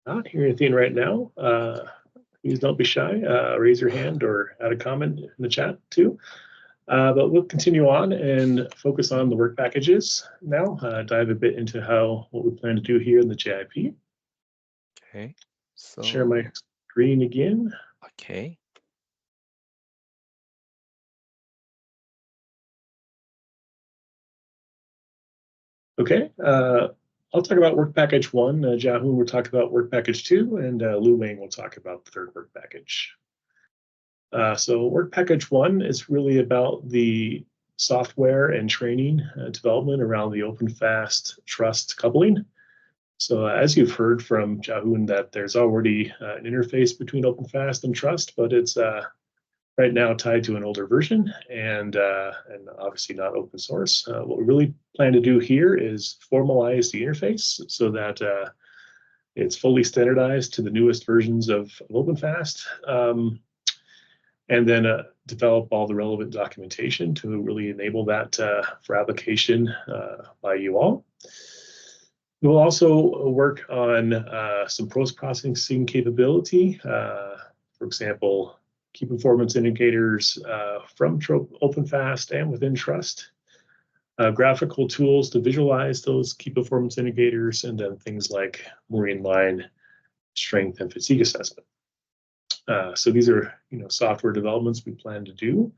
Not hearing anything right now. Please don't be shy. Raise your hand or add a comment in the chat too. But we'll continue on and focus on the work packages now. Dive a bit into what we plan to do here in the JIP. Okay. So share my screen again. Okay. Okay. I'll talk about work package 1. Jahoon will talk about work package 2, and Lu Wang will talk about the third work package. So work package 1 is really about the software and training development around the OpenFAST-TRUST coupling. So as you've heard from Jahoon, that there's already an interface between OpenFAST and Trust, but it's right now tied to an older version and obviously not open source. What we really plan to do here is formalize the interface so that it's fully standardized to the newest versions of OpenFAST, and then develop all the relevant documentation to really enable that for application by you all. We will also work on some post-processing capability. For example, key performance indicators from OpenFAST and within Trust, graphical tools to visualize those key performance indicators, and then things like marine line strength and fatigue assessment. So these are software developments we plan to do.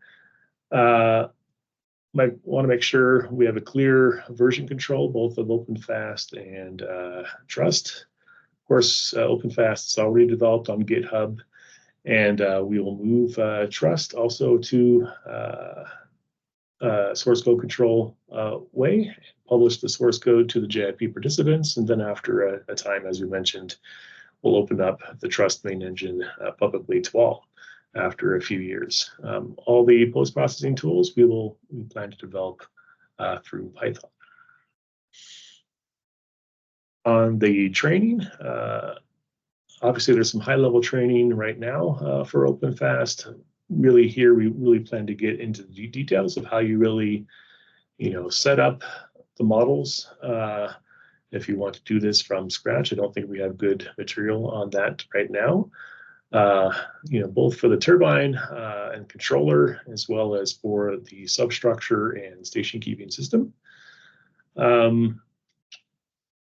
Might want to make sure we have a clear version control, both of OpenFAST and Trust. Of course, OpenFAST is already developed on GitHub, and we will move Trust also to source code control way, publish the source code to the JIP participants, and then after a time, as we mentioned, we'll open up the Trust main engine publicly to all after a few years. All the post-processing tools we plan to develop through Python. On the training, obviously there's some high-level training right now for OpenFAST. Really here, we really plan to get into the details of how you really, set up the models. If you want to do this from scratch, I don't think we have good material on that right now. Both for the turbine and controller, as well as for the substructure and station keeping system.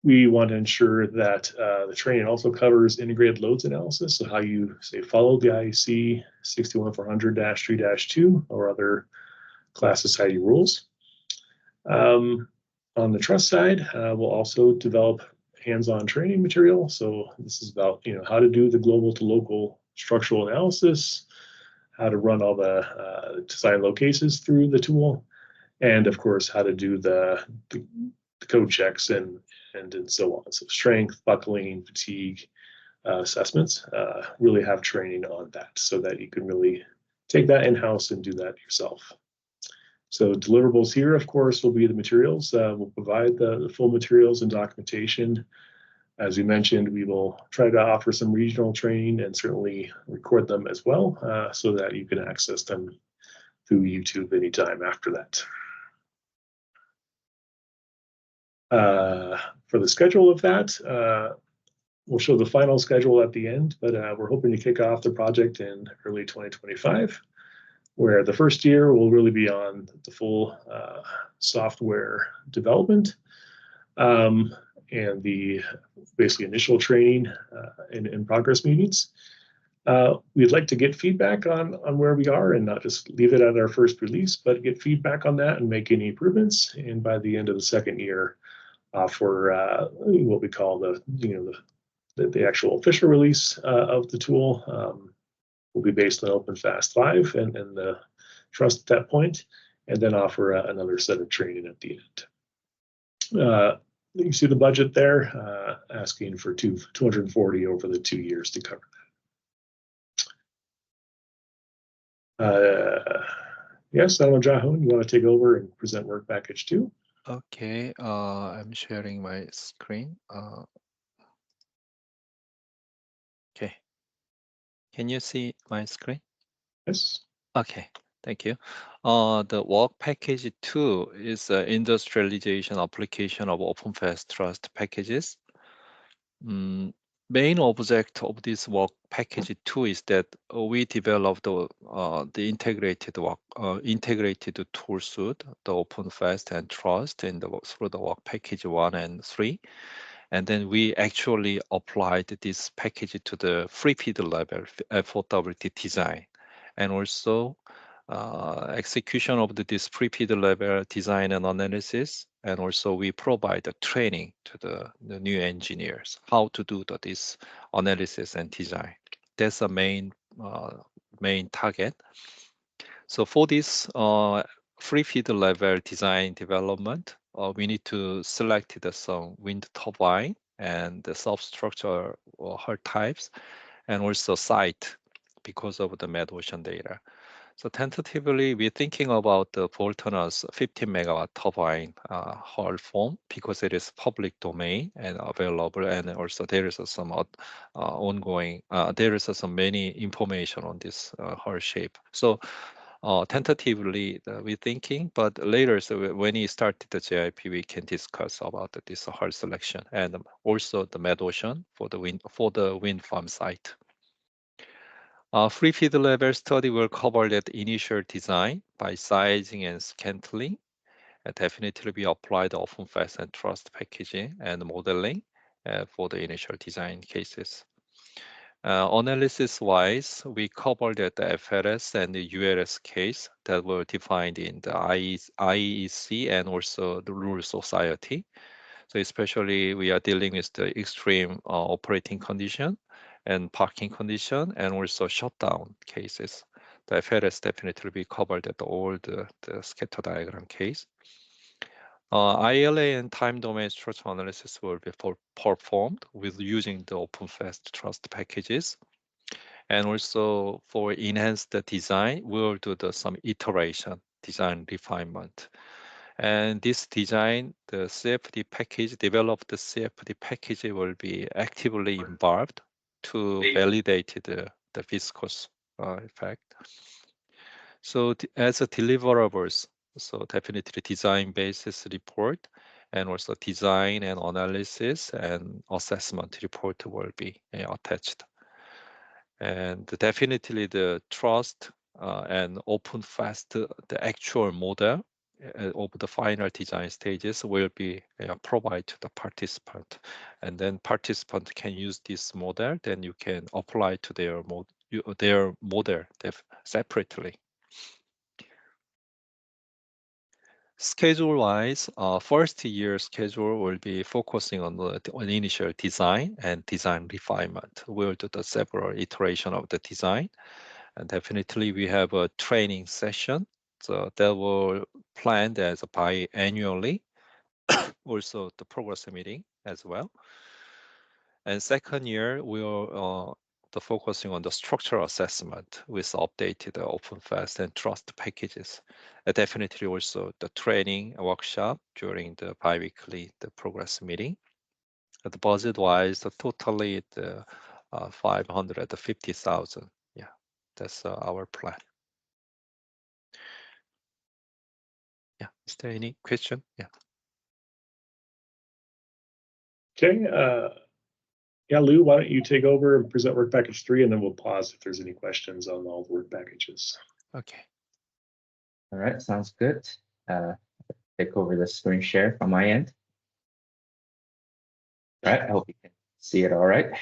We want to ensure that the training also covers integrated loads analysis, so how you, say, follow the IEC 61400-3-2 or other class society rules. On the Trust side, we'll also develop hands-on training material. So this is about how to do the global to local structural analysis, how to run all the design load cases through the tool, and of course how to do the code checks and so on. So strength, buckling, fatigue assessments. Really have training on that so that you can really take that in-house and do that yourself. So deliverables here, of course, will be the materials. We'll provide the full materials and documentation. As we mentioned, we will try to offer some regional training and certainly record them as well so that you can access them through YouTube anytime after that. For the schedule of that, we'll show the final schedule at the end, but we're hoping to kick off the project in early 2025. Where the first year will really be on the full software development and the basically initial training and progress meetings. We'd like to get feedback on where we are and not just leave it at our first release, but get feedback on that and make any improvements. And by the end of the second year, for what we call the actual official release of the tool. Will be based on OpenFAST 5 and the Trust at that point. and then offer another set of training at the end. You see the budget there, asking for 240 over the 2 years to cover that. Yes, Alma Jahun, you want to take over and present work package 2? Okay, I'm sharing my screen. Okay, can you see my screen? Yes. Okay, thank you. The work package 2 is an industrialization application of OpenFAST-TRUST packages. Main object of this work package 2 is that we developed the integrated tool suite, the OpenFAST and Trust through the work package 1 and 3. And then we actually applied this package to the free feed level FOWT design, and also execution of this free feed level design and analysis. And also we provide the training to the new engineers how to do this analysis and design. That's the main target. So for this free feed level design development, we need to select some wind turbine and the substructure or hull types, and also site because of the mid-ocean data. So tentatively, we're thinking about the Bolton's 15 megawatt turbine hull form because it is public domain and available, and also there is some ongoing, there is some many information on this hull shape. So tentatively, we're thinking, but later, so when we started the JIP, we can discuss about this hull selection and also the mid-ocean for the wind farm site. Free feed level study will cover that initial design by sizing and scantling. Definitely we applied OpenFAST and Trust packaging and modeling for the initial design cases. Analysis-wise, we covered the FLS and the ULS case that were defined in the IEC and also the Rule Society. So especially we are dealing with the extreme operating condition and parking condition and also shutdown cases. The FLS definitely be covered at all the scatter diagram case. ILA and time domain structure analysis will be performed with using the OpenFAST-TRUST packages. And also for enhanced design, we'll do some iteration, design refinement. And this design, the CFD package, developed the CFD package will be actively involved to validate the viscous effect. So as a deliverables, so definitely design basis report and also design and analysis and assessment report will be attached. And definitely the trust and OpenFAST, the actual model of the final design stages will be provided to the participant, and then participant can use this model. Then you can apply to their model separately. Schedule-wise, first year schedule will be focusing on the initial design and design refinement. We'll do the several iteration of the design, and definitely we have a training session. So that will planned as biannually. Also the progress meeting as well. And second year we'll focusing on the structural assessment with updated OpenFAST and Trust packages. Definitely also the training workshop during the bi-weekly the progress meeting. The budget-wise, totally the 550,000. Yeah, that's our plan. Yeah, is there any question? Yeah. Okay. Yeah, Lou, why don't you take over and present work package 3, and then we'll pause if there's any questions on all the work packages. Okay. All right, sounds good. Take over the screen share from my end. All right, I hope you can see it all right.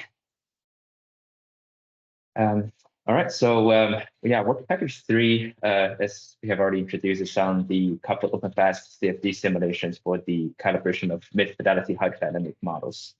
All right, so yeah, work package 3, as we have already introduced, is on the coupled OpenFAST CFD simulations for the calibration of mid-fidelity hydrodynamic models.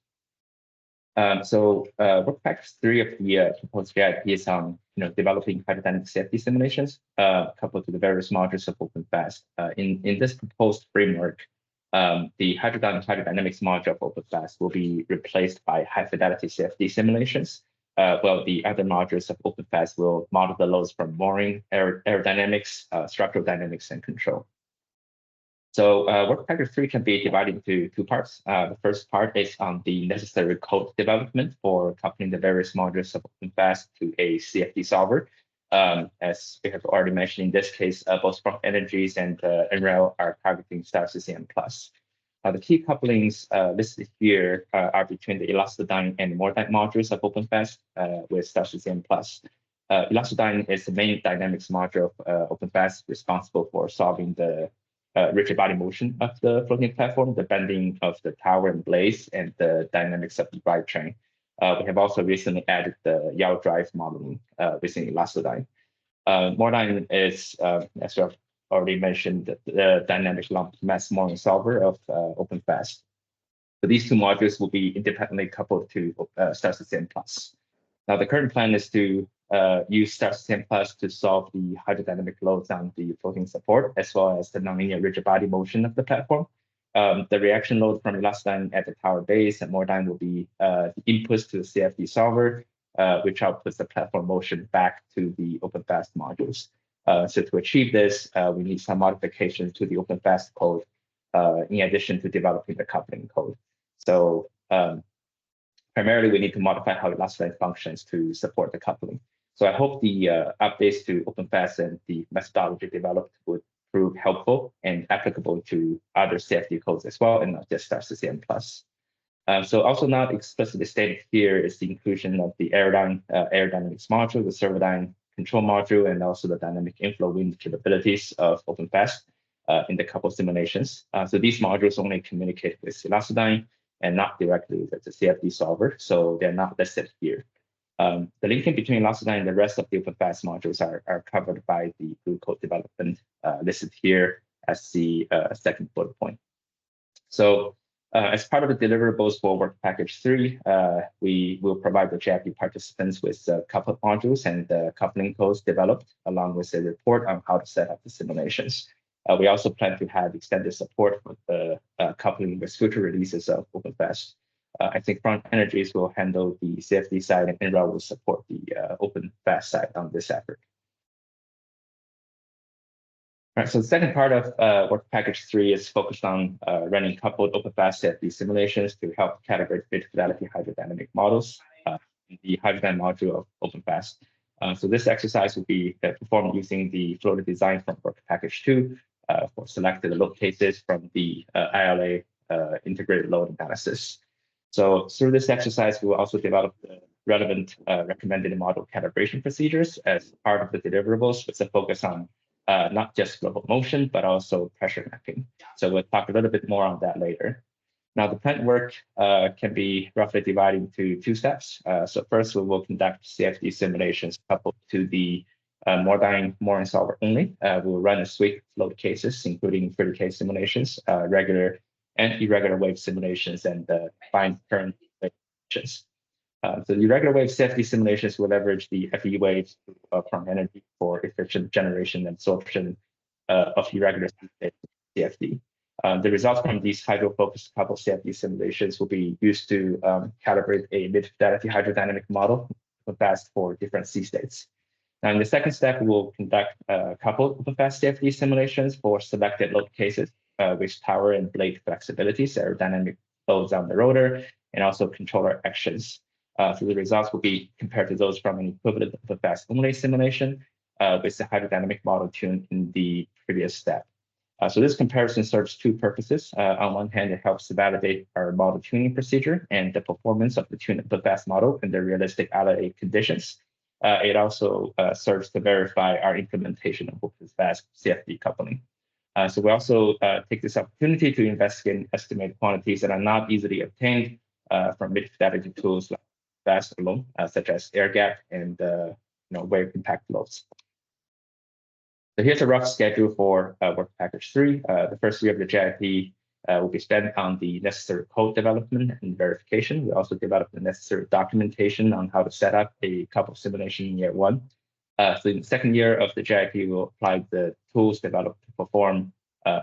Work package 3 of the proposed JIP is on developing hydrodynamic safety simulations coupled to the various modules of OpenFAST. In this proposed framework, the hydrodynamics module of OpenFAST will be replaced by high fidelity safety simulations, while the other modules of OpenFAST will model the loads from mooring, aerodynamics, structural dynamics, and control. So work package 3 can be divided into 2 parts. The first part is on the necessary code development for coupling the various modules of OpenFAST to a CFD solver. As we have already mentioned, in this case, both Front Energies and NREL are targeting StarCCM+. The key couplings listed here are between the Elastodyne and Mordyne modules of OpenFAST with StarCCM+. Elastodyne is the main dynamics module of OpenFAST responsible for solving the rigid body motion of the floating platform, the bending of the tower and blades, and the dynamics of the drivetrain. We have also recently added the yaw drive modeling within Elastodyne. Mordyne is, as we have already mentioned, the dynamic lump mass mooring solver of OpenFAST. So these 2 modules will be independently coupled to StarCCM+. Now, the current plan is to use StarCCM+ to solve the hydrodynamic loads on the floating support, as well as the nonlinear rigid body motion of the platform. The reaction load from Elastodyne at the tower base and Mordyne will be the inputs to the CFD solver, which outputs the platform motion back to the OpenFAST modules. So to achieve this, we need some modifications to the OpenFAST code in addition to developing the coupling code. So primarily, we need to modify how Elastodyne functions to support the coupling. So I hope the updates to OpenFAST and the methodology developed would prove helpful and applicable to other CFD codes as well, and not just StarCCM+. So also not explicitly stated here is the inclusion of the aerodynamics module, the servodyne control module, and also the dynamic inflow wind capabilities of OpenFAST in the couple simulations. So these modules only communicate with Elastodyne and not directly with the CFD solver, so they're not listed here. The linking between Elastodyne and the rest of the OpenFAST modules are covered by the blue code development listed here as the second bullet point. So as part of the deliverables for work package 3, we will provide the JIP participants with coupled modules and coupling codes developed, along with a report on how to set up the simulations. We also plan to have extended support for the coupling with future releases of OpenFAST. I think Front Energies will handle the CFD side, and NREL will support the OpenFAST side on this effort. All right, so the second part of work package 3 is focused on running coupled OpenFAST CFD simulations to help calibrate mid-fidelity hydrodynamic models in the hydrodynamic module of OpenFAST. So this exercise will be performed using the floater design from work package 2 for selected load cases from the ILA integrated load analysis. So through this exercise, we will also develop the relevant recommended model calibration procedures as part of the deliverables with a focus on not just global motion, but also pressure mapping. So we'll talk a little bit more on that later. Now, the planned work can be roughly divided into 2 steps. So first, we will conduct CFD simulations coupled to the Mordyne mooring solver only. We will run a suite of load cases, including 30K simulations, regular and irregular wave simulations, and defined current simulations. So the irregular wave CFD simulations will leverage the FE waves from energy for efficient generation and absorption of irregular CFD. The results from these hydro-focused coupled CFD simulations will be used to calibrate a mid-fidelity hydrodynamic model OpenFAST for different sea states. Now, in the second step, we will conduct coupled OpenFAST CFD simulations for selected load cases with tower and blade flexibilities, aerodynamic loads on the rotor, and also controller actions. So the results will be compared to those from an equivalent OpenFAST only simulation with the hydrodynamic model tuned in the previous step. So this comparison serves 2 purposes. On one hand, it helps to validate our model tuning procedure and the performance of the tuned OpenFAST model under realistic ILA conditions. It also serves to verify our implementation of OpenFAST CFD coupling. So we also take this opportunity to investigate and estimate quantities that are not easily obtained from mid-fidelity tools like FAST alone, such as air gap and wave impact loads. So here's a rough schedule for work package 3. The first year of the JIP will be spent on the necessary code development and verification. We also developed the necessary documentation on how to set up a couple simulation in year 1. So in the second year of the JIP, we'll apply the tools developed to perform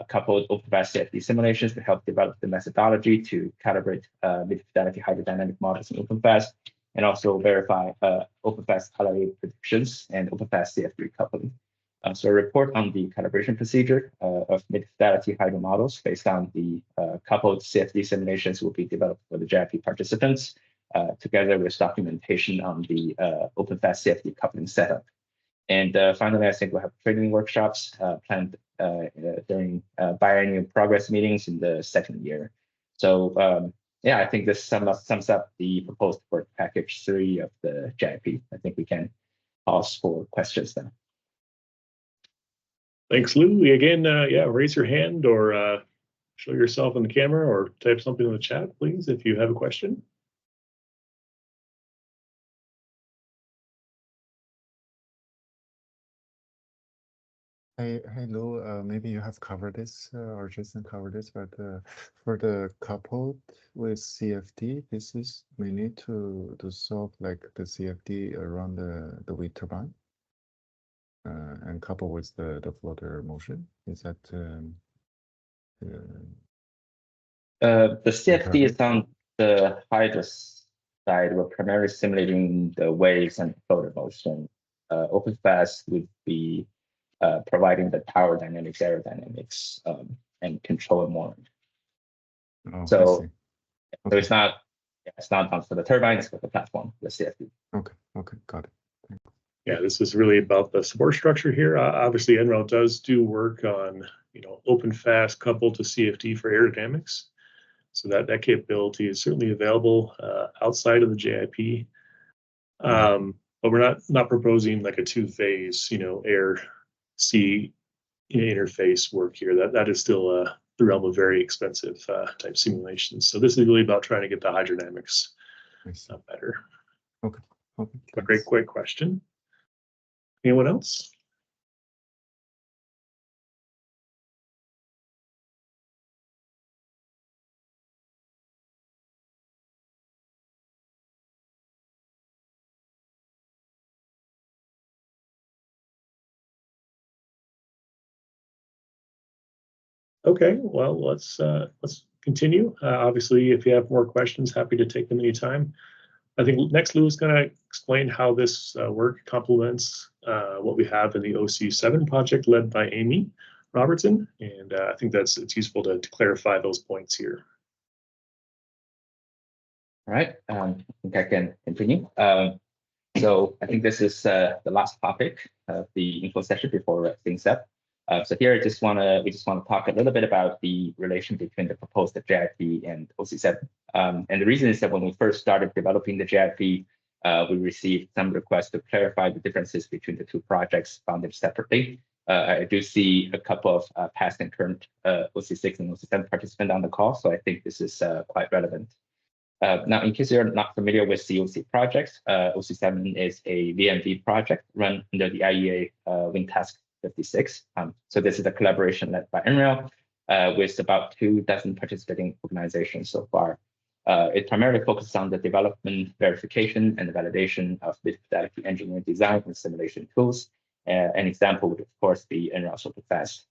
coupled OpenFAST CFD simulations to help develop the methodology to calibrate mid-fidelity hydrodynamic models in OpenFAST, and also verify OpenFAST color predictions and OpenFAST CFD coupling. So a report on the calibration procedure of mid-fidelity hydro models based on the coupled CFD simulations will be developed for the JIP participants, together with documentation on the OpenFAST CFD coupling setup. And finally, I think we'll have training workshops planned during biannual progress meetings in the second year. So yeah, I think this sums up the proposed work package 3 of the JIP. I think we can pause for questions now. Thanks, Lou. Again, yeah, raise your hand or show yourself on the camera or type something in the chat, please, if you have a question. Hey Lou, maybe you have covered this or Jason covered this, but for the coupled with CFD, this is we need to solve like the CFD around the wind turbine and couple with the floater motion. Is that the CFD is on the hydro side. We're primarily simulating the waves and floater motion. OpenFAST would be providing the power dynamics, aerodynamics, and control and more. Oh, So okay. it's not on for the turbine, it's for the platform, the CFD. Okay, got it. Yeah, this is really about the support structure here. Obviously, NREL does do work on, OpenFAST coupled to CFD for aerodynamics. So that capability is certainly available outside of the JIP. But we're not proposing like a 2-phase, air sea interface work here. That is still the realm of very expensive type simulations. So this is really about trying to get the hydrodynamics better. Okay. A great question. Anyone else? Okay, well, let's continue. Obviously, if you have more questions, happy to take them anytime. I think next Lou is going to explain how this work complements what we have in the OC7 project led by Amy Robertson, and I think it's useful to clarify those points here. All right, I think I can continue. So I think this is the last topic of the info session before we wrap things up. So here we just want to talk a little bit about the relation between the proposed JIP and OC7. And the reason is that when we first started developing the JIP, we received some requests to clarify the differences between the two projects founded separately. I do see a couple of past and current OC6 and OC7 participants on the call, so I think this is quite relevant. Now, in case you're not familiar with COC projects, OC7 is a VMV project run under the IEA Wind Task 56. So this is a collaboration led by NREL with about 24 participating organizations so far. It primarily focuses on the development, verification, and the validation of mid-fidelity engineering design and simulation tools. An example would, of course, be NREL's OpenFAST.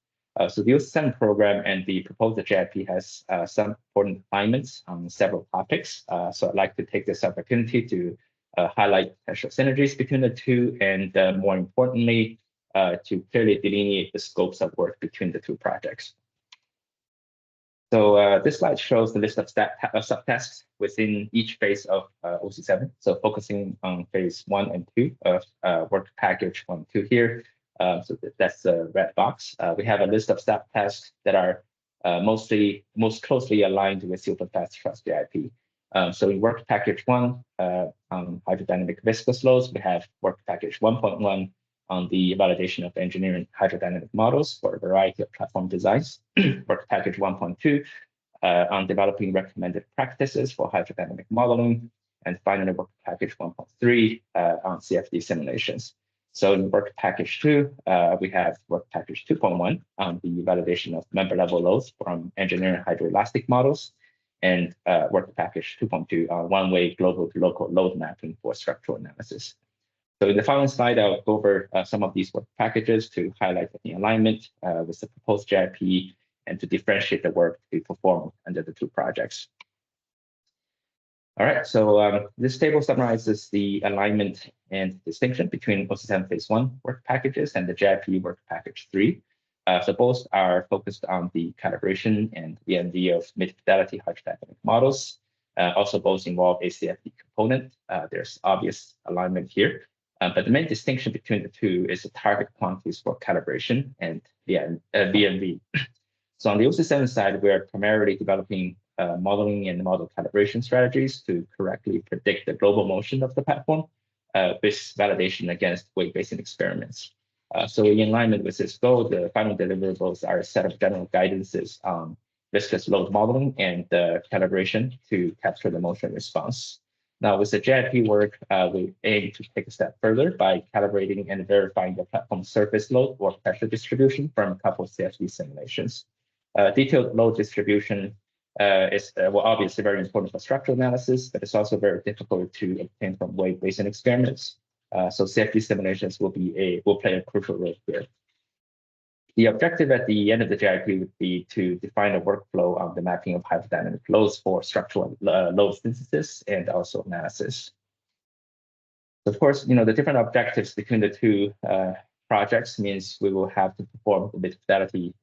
So the OC7 program and the proposed JIP has some important alignments on several topics. So I'd like to take this opportunity to highlight potential synergies between the two, and more importantly, to clearly delineate the scopes of work between the two projects. So this slide shows the list of subtasks within each phase of OC7. So focusing on phase 1 and 2 of work package 1 and 2 here. So that's the red box. We have a list of subtasks that are most closely aligned with the OpenFAST-TRUST JIP. So in work package 1 on hydrodynamic viscous loads, we have work package 1.1 on the validation of engineering hydrodynamic models for a variety of platform designs. Work package 1.2 on developing recommended practices for hydrodynamic modeling. And finally, work package 1.3 on CFD simulations. So in work package 2, we have work package 2.1 on the validation of member level loads from engineering hydroelastic models, and work package 2.2 on one-way global to local load mapping for structural analysis. So in the following slide, I'll go over some of these work packages to highlight the alignment with the proposed JIP and to differentiate the work to be performed under the two projects. All right, so this table summarizes the alignment and distinction between OC7 Phase 1 work packages and the JIP work package 3. So both are focused on the calibration and VMV of mid-fidelity hydrodynamic models. Also, both involve a CFD component. There's obvious alignment here. But the main distinction between the two is the target quantities for calibration and VMV. So on the OC7 side, we're primarily developing modeling and model calibration strategies to correctly predict the global motion of the platform with validation against weight-based experiments. So in alignment with this goal, the final deliverables are a set of general guidances on viscous load modeling and calibration to capture the motion response. Now, with the JIP work, we aim to take a step further by calibrating and verifying the platform surface load or pressure distribution from a couple of CFD simulations. Detailed load distribution is obviously very important for structural analysis, but it's also very difficult to obtain from weight-based experiments. So CFD simulations will play a crucial role here. The objective at the end of the JIP would be to define a workflow on the mapping of hydrodynamic loads for structural load synthesis and also analysis. Of course, the different objectives between the two projects means we will have to perform the mid-fidelity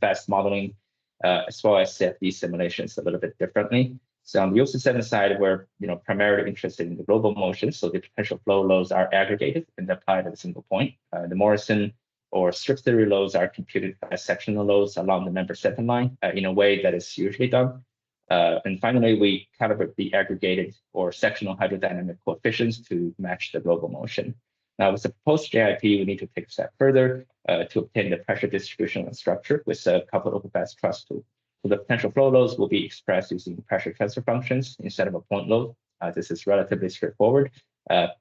fast modeling as well as CFD simulations a little bit differently. So on the OC7 side, we're primarily interested in the global motion, so the potential flow loads are aggregated and applied at a single point. The Morrison or strip theory loads are computed as sectional loads along the member center line in a way that is usually done. And finally, we calibrate the aggregated or sectional hydrodynamic coefficients to match the global motion. Now, with the proposed JIP, we need to take a step further to obtain the pressure distribution and structure with a coupled OpenFAST-TRUST tool. So the potential flow loads will be expressed using pressure transfer functions instead of a point load. This is relatively straightforward,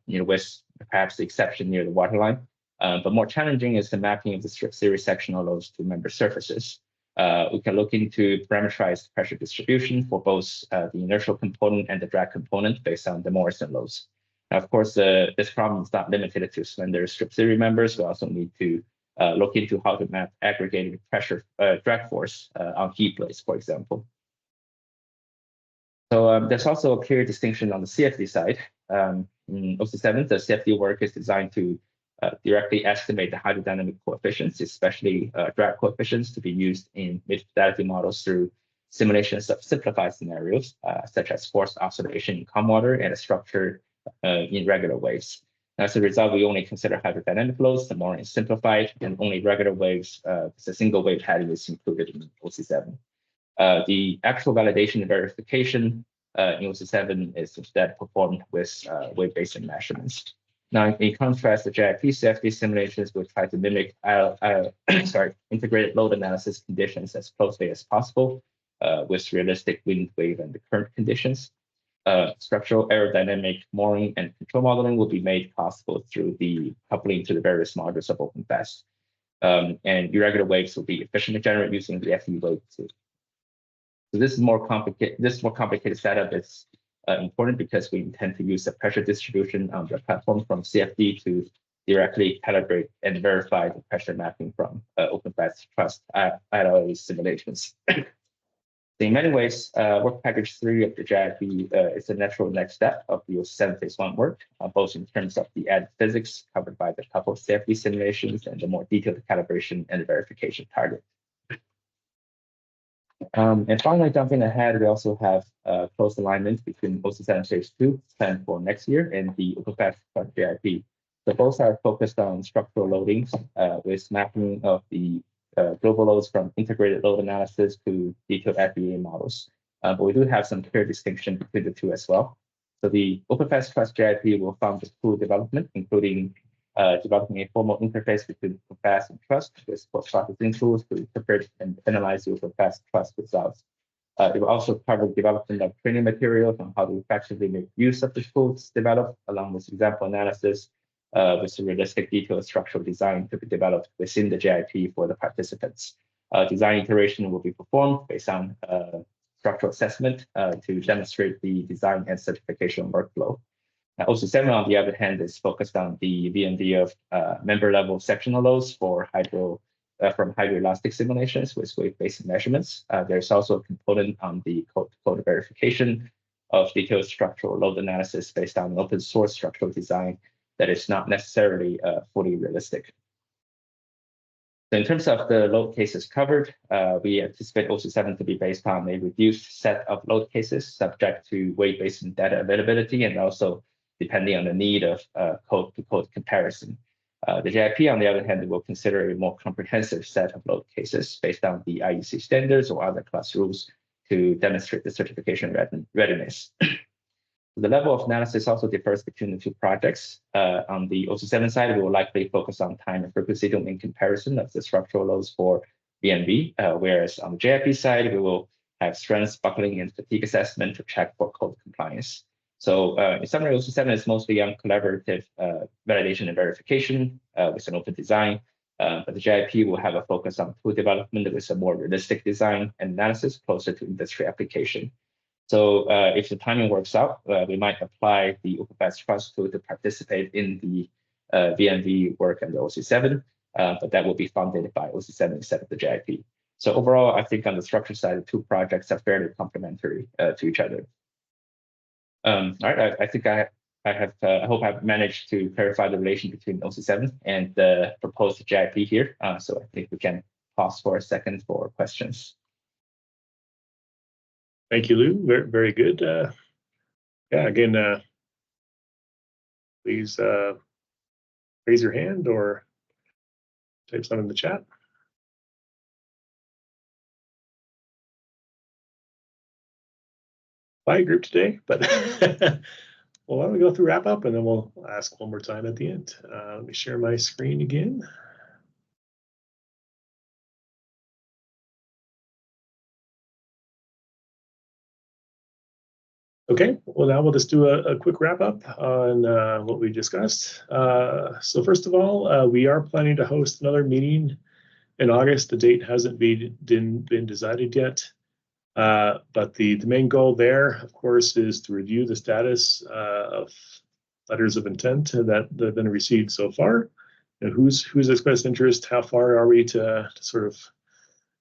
with perhaps the exception near the waterline. But more challenging is the mapping of the strip series sectional loads to member surfaces. We can look into parameterized pressure distribution for both the inertial component and the drag component based on the Morrison loads. Now, of course, this problem is not limited to slender strip theory members. We also need to look into how to map aggregated pressure drag force on key plates, for example. So there's also a clear distinction on the CFD side. In OC7, the CFD work is designed to directly estimate the hydrodynamic coefficients, especially drag coefficients, to be used in mid-fidelity models through simulations of simplified scenarios, such as forced oscillation in calm water and a structure in regular waves. As a result, we only consider hydrodynamic loads, the more simplified, and only regular waves, the single wave pattern is included in OC7. The actual validation and verification in OC7 is instead performed with wave-based measurements. Now, in contrast, the JIP CFD simulations will try to mimic integrated load analysis conditions as closely as possible with realistic wind, wave, and the current conditions. Structural aerodynamic mooring and control modeling will be made possible through the coupling to the various modules of OpenFAST. And irregular waves will be efficiently generated using the FE wave tool. So this more complicated setup is important because we intend to use the pressure distribution on the platform from CFD to directly calibrate and verify the pressure mapping from OpenFAST-TRUST ILA simulations. In many ways, work package 3 of the JIP is a natural next step of the OC7 Phase 1 work, both in terms of the added physics covered by the coupled CFD simulations and the more detailed calibration and verification target. And finally, jumping ahead, we also have close alignment between OC7 Phase 2 planned for next year and the OpenFAST-TRUST JIP. So both are focused on structural loadings with mapping of the global loads from integrated load analysis to detailed FEA models. But we do have some clear distinction between the two as well. So the OpenFAST-TRUST JIP will fund the tool development, including developing a formal interface between OpenFAST and Trust with post-processing tools to interpret and analyze the OpenFAST-TRUST results. It will also cover development of training materials on how to effectively make use of the tools developed, along with example analysis with a realistic detailed structural design to be developed within the JIP for the participants. Design iteration will be performed based on structural assessment to demonstrate the design and certification workflow. OC7, on the other hand, is focused on the VMD of member-level sectional loads for from hydroelastic simulations with wave-based measurements. There's also a component on the code verification of detailed structural load analysis based on open source structural design that is not necessarily fully realistic. So in terms of the load cases covered, we anticipate OC7 to be based on a reduced set of load cases subject to weight-based and data availability, and also depending on the need of code-to-code comparison. The JIP, on the other hand, will consider a more comprehensive set of load cases based on the IEC standards or other class rules to demonstrate the certification readiness. The level of analysis also differs between the two projects. On the OC7 side, we will likely focus on time and frequency domain comparison of the structural loads for VMB, whereas on the JIP side, we will have strength, buckling, and fatigue assessment to check for code compliance. So in summary, OC7 is mostly on collaborative validation and verification with an open design, but the JIP will have a focus on tool development with a more realistic design and analysis closer to industry application. So if the timing works out, we might apply the OpenFAST-TRUST tool to participate in the VMV work under OC7, but that will be funded by OC7 instead of the JIP. So overall, I think on the structure side, the two projects are fairly complementary to each other. All right, I think I hope I've managed to clarify the relation between OC7 and the proposed JIP here. So I think we can pause for a second for questions. Thank you, Lou. Very, very good. Yeah, again, please raise your hand or type something in the chat. Quiet group today, but well, why don't we go through wrap up and then we'll ask one more time at the end. Let me share my screen again. Okay, well, now we'll just do a quick wrap up on what we discussed. So first of all, we are planning to host another meeting in August. The date hasn't been decided yet. But the main goal there, of course, is to review the status of letters of intent that have been received so far. You know, who's expressed interest? How far are we to sort of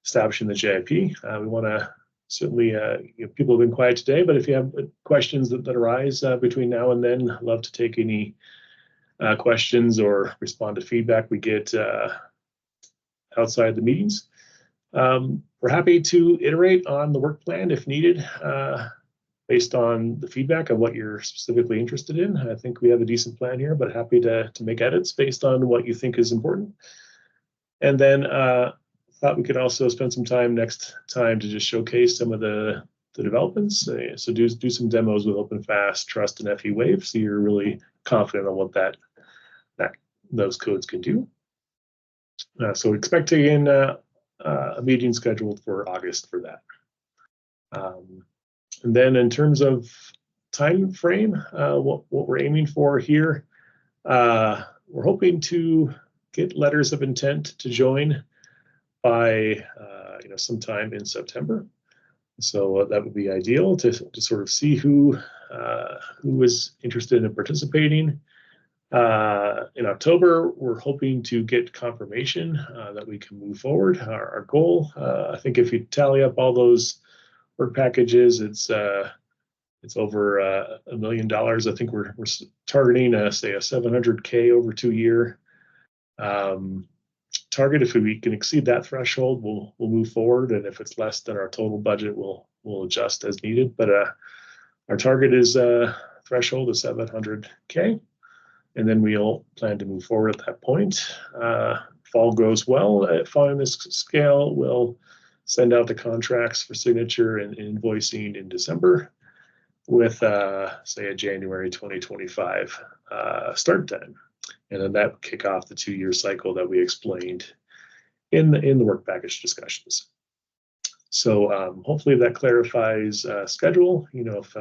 establishing the JIP? We want to certainly, you know, people have been quiet today, but if you have questions that arise between now and then, I'd love to take any questions or respond to feedback we get outside the meetings. We're happy to iterate on the work plan if needed, based on the feedback of what you're specifically interested in. I think we have a decent plan here, but happy to make edits based on what you think is important. And then thought we could also spend some time next time to just showcase some of the developments. So do some demos with OpenFAST-TRUST and FE Wave, so you're really confident on what those codes can do. So expecting a meeting scheduled for August for that. And then in terms of time frame, what we're aiming for here, we're hoping to get letters of intent to join by sometime in September. So that would be ideal to sort of see who is interested in participating. In October, we're hoping to get confirmation that we can move forward. Our goal, I think, if you tally up all those work packages, it's over $1 million. I think we're targeting say a $700K over 2 year target. If we can exceed that threshold, we'll move forward, and if it's less than our total budget, we'll adjust as needed. But our target is threshold of 700K. And then we'll plan to move forward at that point. If all goes well, following this scale, we'll send out the contracts for signature and invoicing in December with, say, a January 2025 start time. And then that would kick off the 2-year cycle that we explained in the work package discussions. So hopefully that clarifies schedule. You know, if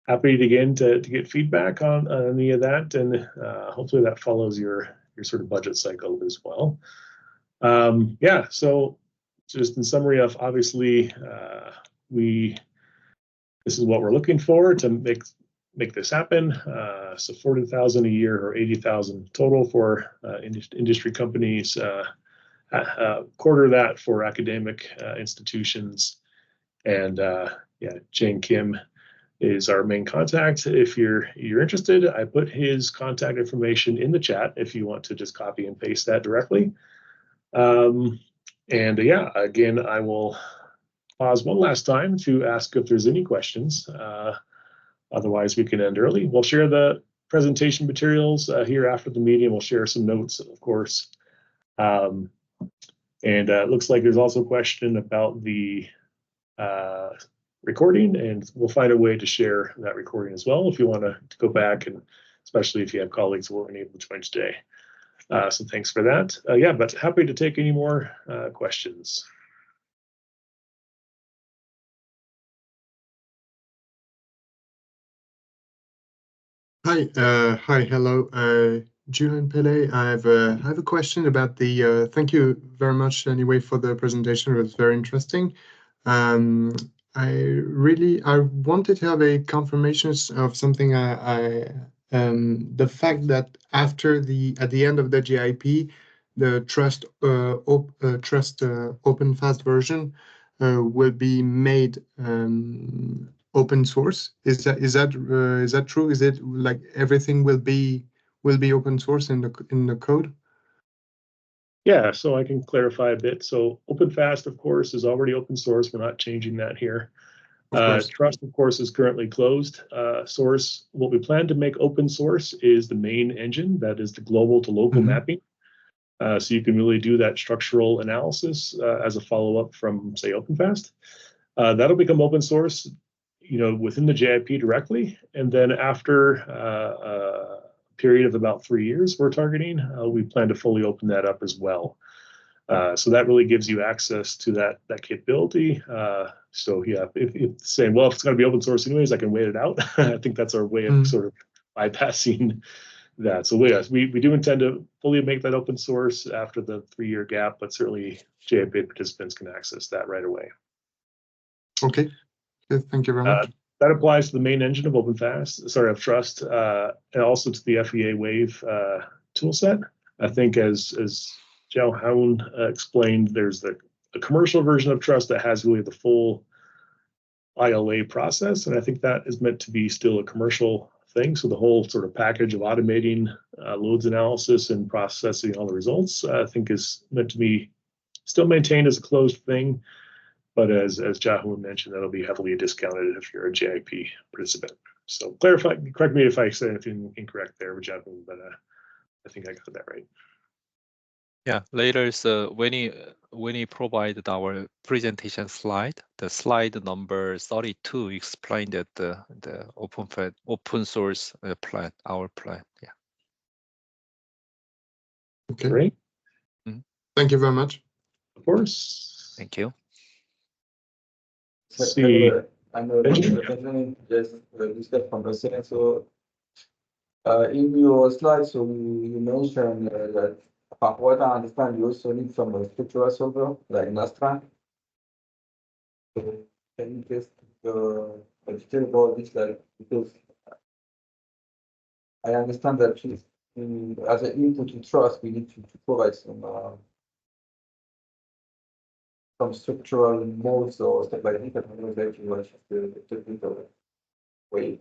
happy again to get feedback on any of that, and hopefully that follows your sort of budget cycle as well. Yeah, so just in summary of obviously this is what we're looking for to make this happen. So 40,000 a year or 80,000 total for industry companies, quarter that for academic institutions, and yeah, Jane Kim is our main contact. If you're interested, I put his contact information in the chat if you want to just copy and paste that directly. And yeah, again, I will pause one last time to ask if there's any questions. Otherwise, we can end early. We'll share the presentation materials here after the meeting. We'll share some notes, of course. And it looks like there's also a question about the recording, and we'll find a way to share that recording as well if you want to go back, and especially if you have colleagues who weren't able to join today. So thanks for that. Yeah, but happy to take any more questions. Hi, hello, Julian Pele. I have a question about the. Thank you very much anyway for the presentation. It was very interesting. I wanted to have a confirmation of something. The fact that at the end of the JIP, the trust OpenFAST version will be made open source. Is that true? Is it like everything will be open source in the code? Yeah, so I can clarify a bit. So OpenFAST, of course, is already open source. We're not changing that here. Trust, of course, is currently closed source. What we plan to make open source is the main engine, that is the global to local mapping. So you can really do that structural analysis as a follow-up from, say, OpenFAST. That'll become open source, within the JIP directly, and then after a period of about 3 years, we're targeting, we plan to fully open that up as well. So that really gives you access to that capability. So yeah, if saying, well, if it's going to be open source anyways, I can wait it out. I think that's our way of sort of bypassing that. So yes, we do intend to fully make that open source after the 3-year gap, but certainly JIP participants can access that right away. Okay. Thank you very much. That applies to the main engine of of Trust, and also to the FEA Wave toolset. I think as Zhao Haun explained, there's a commercial version of Trust that has really the full ILA process, and I think that is meant to be still a commercial thing. So the whole sort of package of automating loads analysis and processing all the results, I think is meant to be still maintained as a closed thing. But as Zhao mentioned, that'll be heavily discounted if you're a JIP participant. So correct me if I said anything incorrect there, Zhao, but I think I got that right. Yeah, later, so when he provided our presentation slide, the slide number 32 explained that the open source plan, our plan. Yeah. Okay. Great. Thank you very much. Of course. Thank you. See, I'm just discuss from the Senate. So in your slides, so you mentioned that from what I understand, you also need some structural solver like Nastra. So can you just detail about this, like, because I understand that as an input to Trust, we need to provide some structural modes or stuff like that. I don't know if you want the technical way.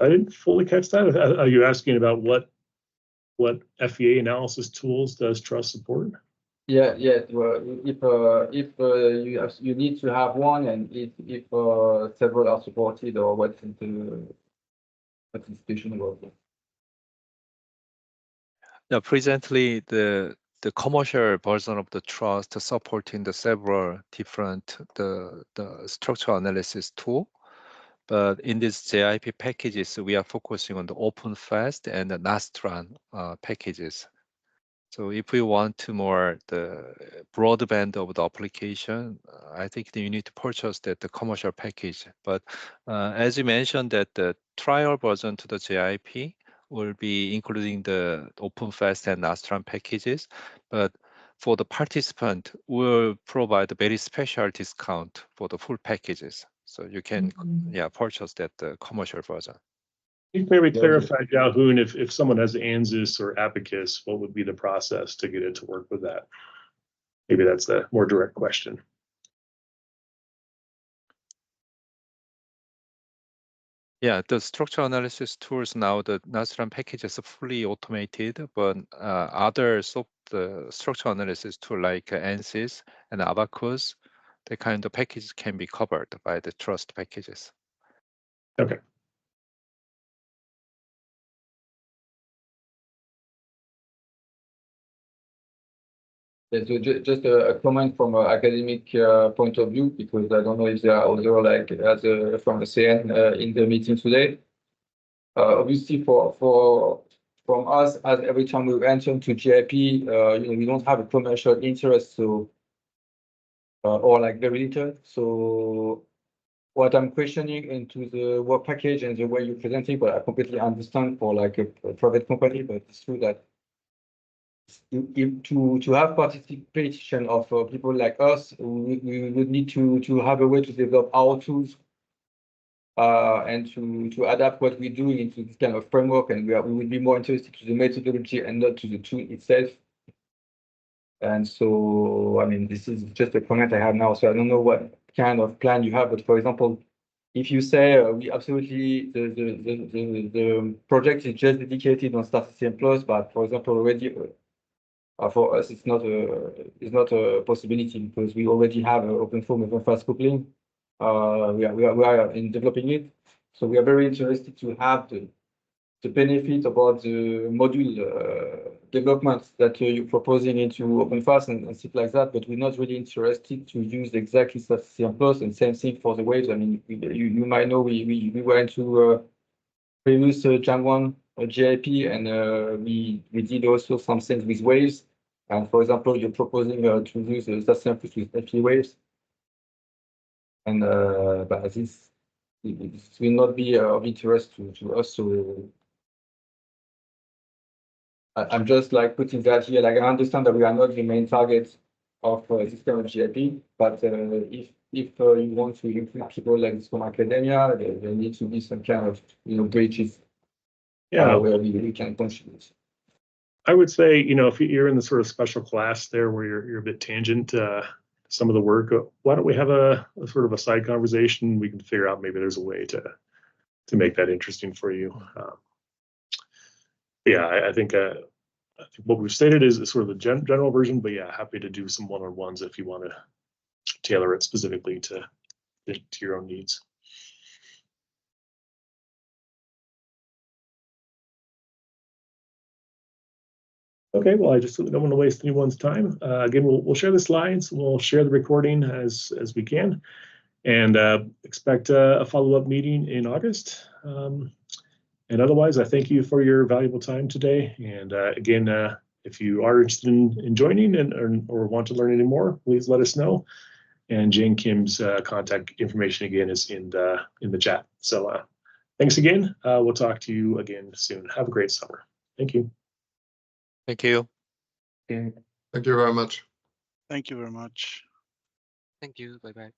I didn't fully catch that. Are you asking about what FEA analysis tools does Trust support? Yeah. Well, if you need to have one, and if several are supported, or what's the situation about it? Now, presently, the commercial version of the Trust supporting the several different the structural analysis tool. But in these JIP packages, we are focusing on the OpenFAST and the Nastran packages. So if we want to more the broadband of the application, I think that you need to purchase that the commercial package. But as you mentioned that the trial version to the JIP will be including the OpenFAST and Astron packages. But for the participant, we'll provide a very special discount for the full packages. So you can purchase that the commercial version. Can you maybe clarify, Xiaohun, if someone has ANSYS or Abacus, what would be the process to get it to work with that? Maybe that's the more direct question. Yeah, the structural analysis tools now, the Nastran packages are fully automated, but other structural analysis tool like ANSYS and Abacus, the kind of packages can be covered by the trust packages. Okay. Yeah, so just a comment from an academic point of view, because I don't know if there are other like from the CN in the meeting today. Obviously, from us, as every time we enter into JIP, we don't have a commercial interest, so or like very little. So what I'm questioning into the work package and the way you present it, but I completely understand for like a private company, but it's true that to have participation of people like us, we would need to have a way to develop our tools and to adapt what we do into this kind of framework, and we would be more interested to the methodology and not to the tool itself. And so, I mean, this is just a comment I have now, so I don't know what kind of plan you have, but for example, if you say we absolutely the project is just dedicated on StarCCM Plus, but for example, already for us it's not a possibility because we already have OpenFOAM and fast coupling. We are in developing it, so we are very interested to have the benefit about the module development that you're proposing into OpenFAST and stuff like that, but we're not really interested to use exactly StarCCM Plus, and same thing for the waves. I mean, you might know we went to previous Jam1 JIP, and we did also some things with waves. And for example, you're proposing to use StarCCM Plus with FP waves, and but this will not be of interest to us. So I'm just like putting that here. Like I understand that we are not the main target of this kind of JIP, but if you want to include people like this from academia, there need to be some kind of bridges where we can contribute. I would say, if you're in the sort of special class there where you're a bit tangent some of the work, why don't we have a sort of a side conversation? We can figure out maybe there's a way to make that interesting for you. I think what we've stated is sort of the general version, but yeah, happy to do some one-on-ones if you want to tailor it specifically to your own needs. Okay, well, I just don't want to waste anyone's time. Again, we'll share the slides, we'll share the recording as we can, and expect a follow-up meeting in August. And otherwise, I thank you for your valuable time today. And again, if you are interested in joining or want to learn any more, please let us know. And Jane Kim's contact information again is in the chat. So thanks again. We'll talk to you again soon. Have a great summer. Thank you. Thank you. Thank you very much. Thank you very much. Thank you. Bye-bye.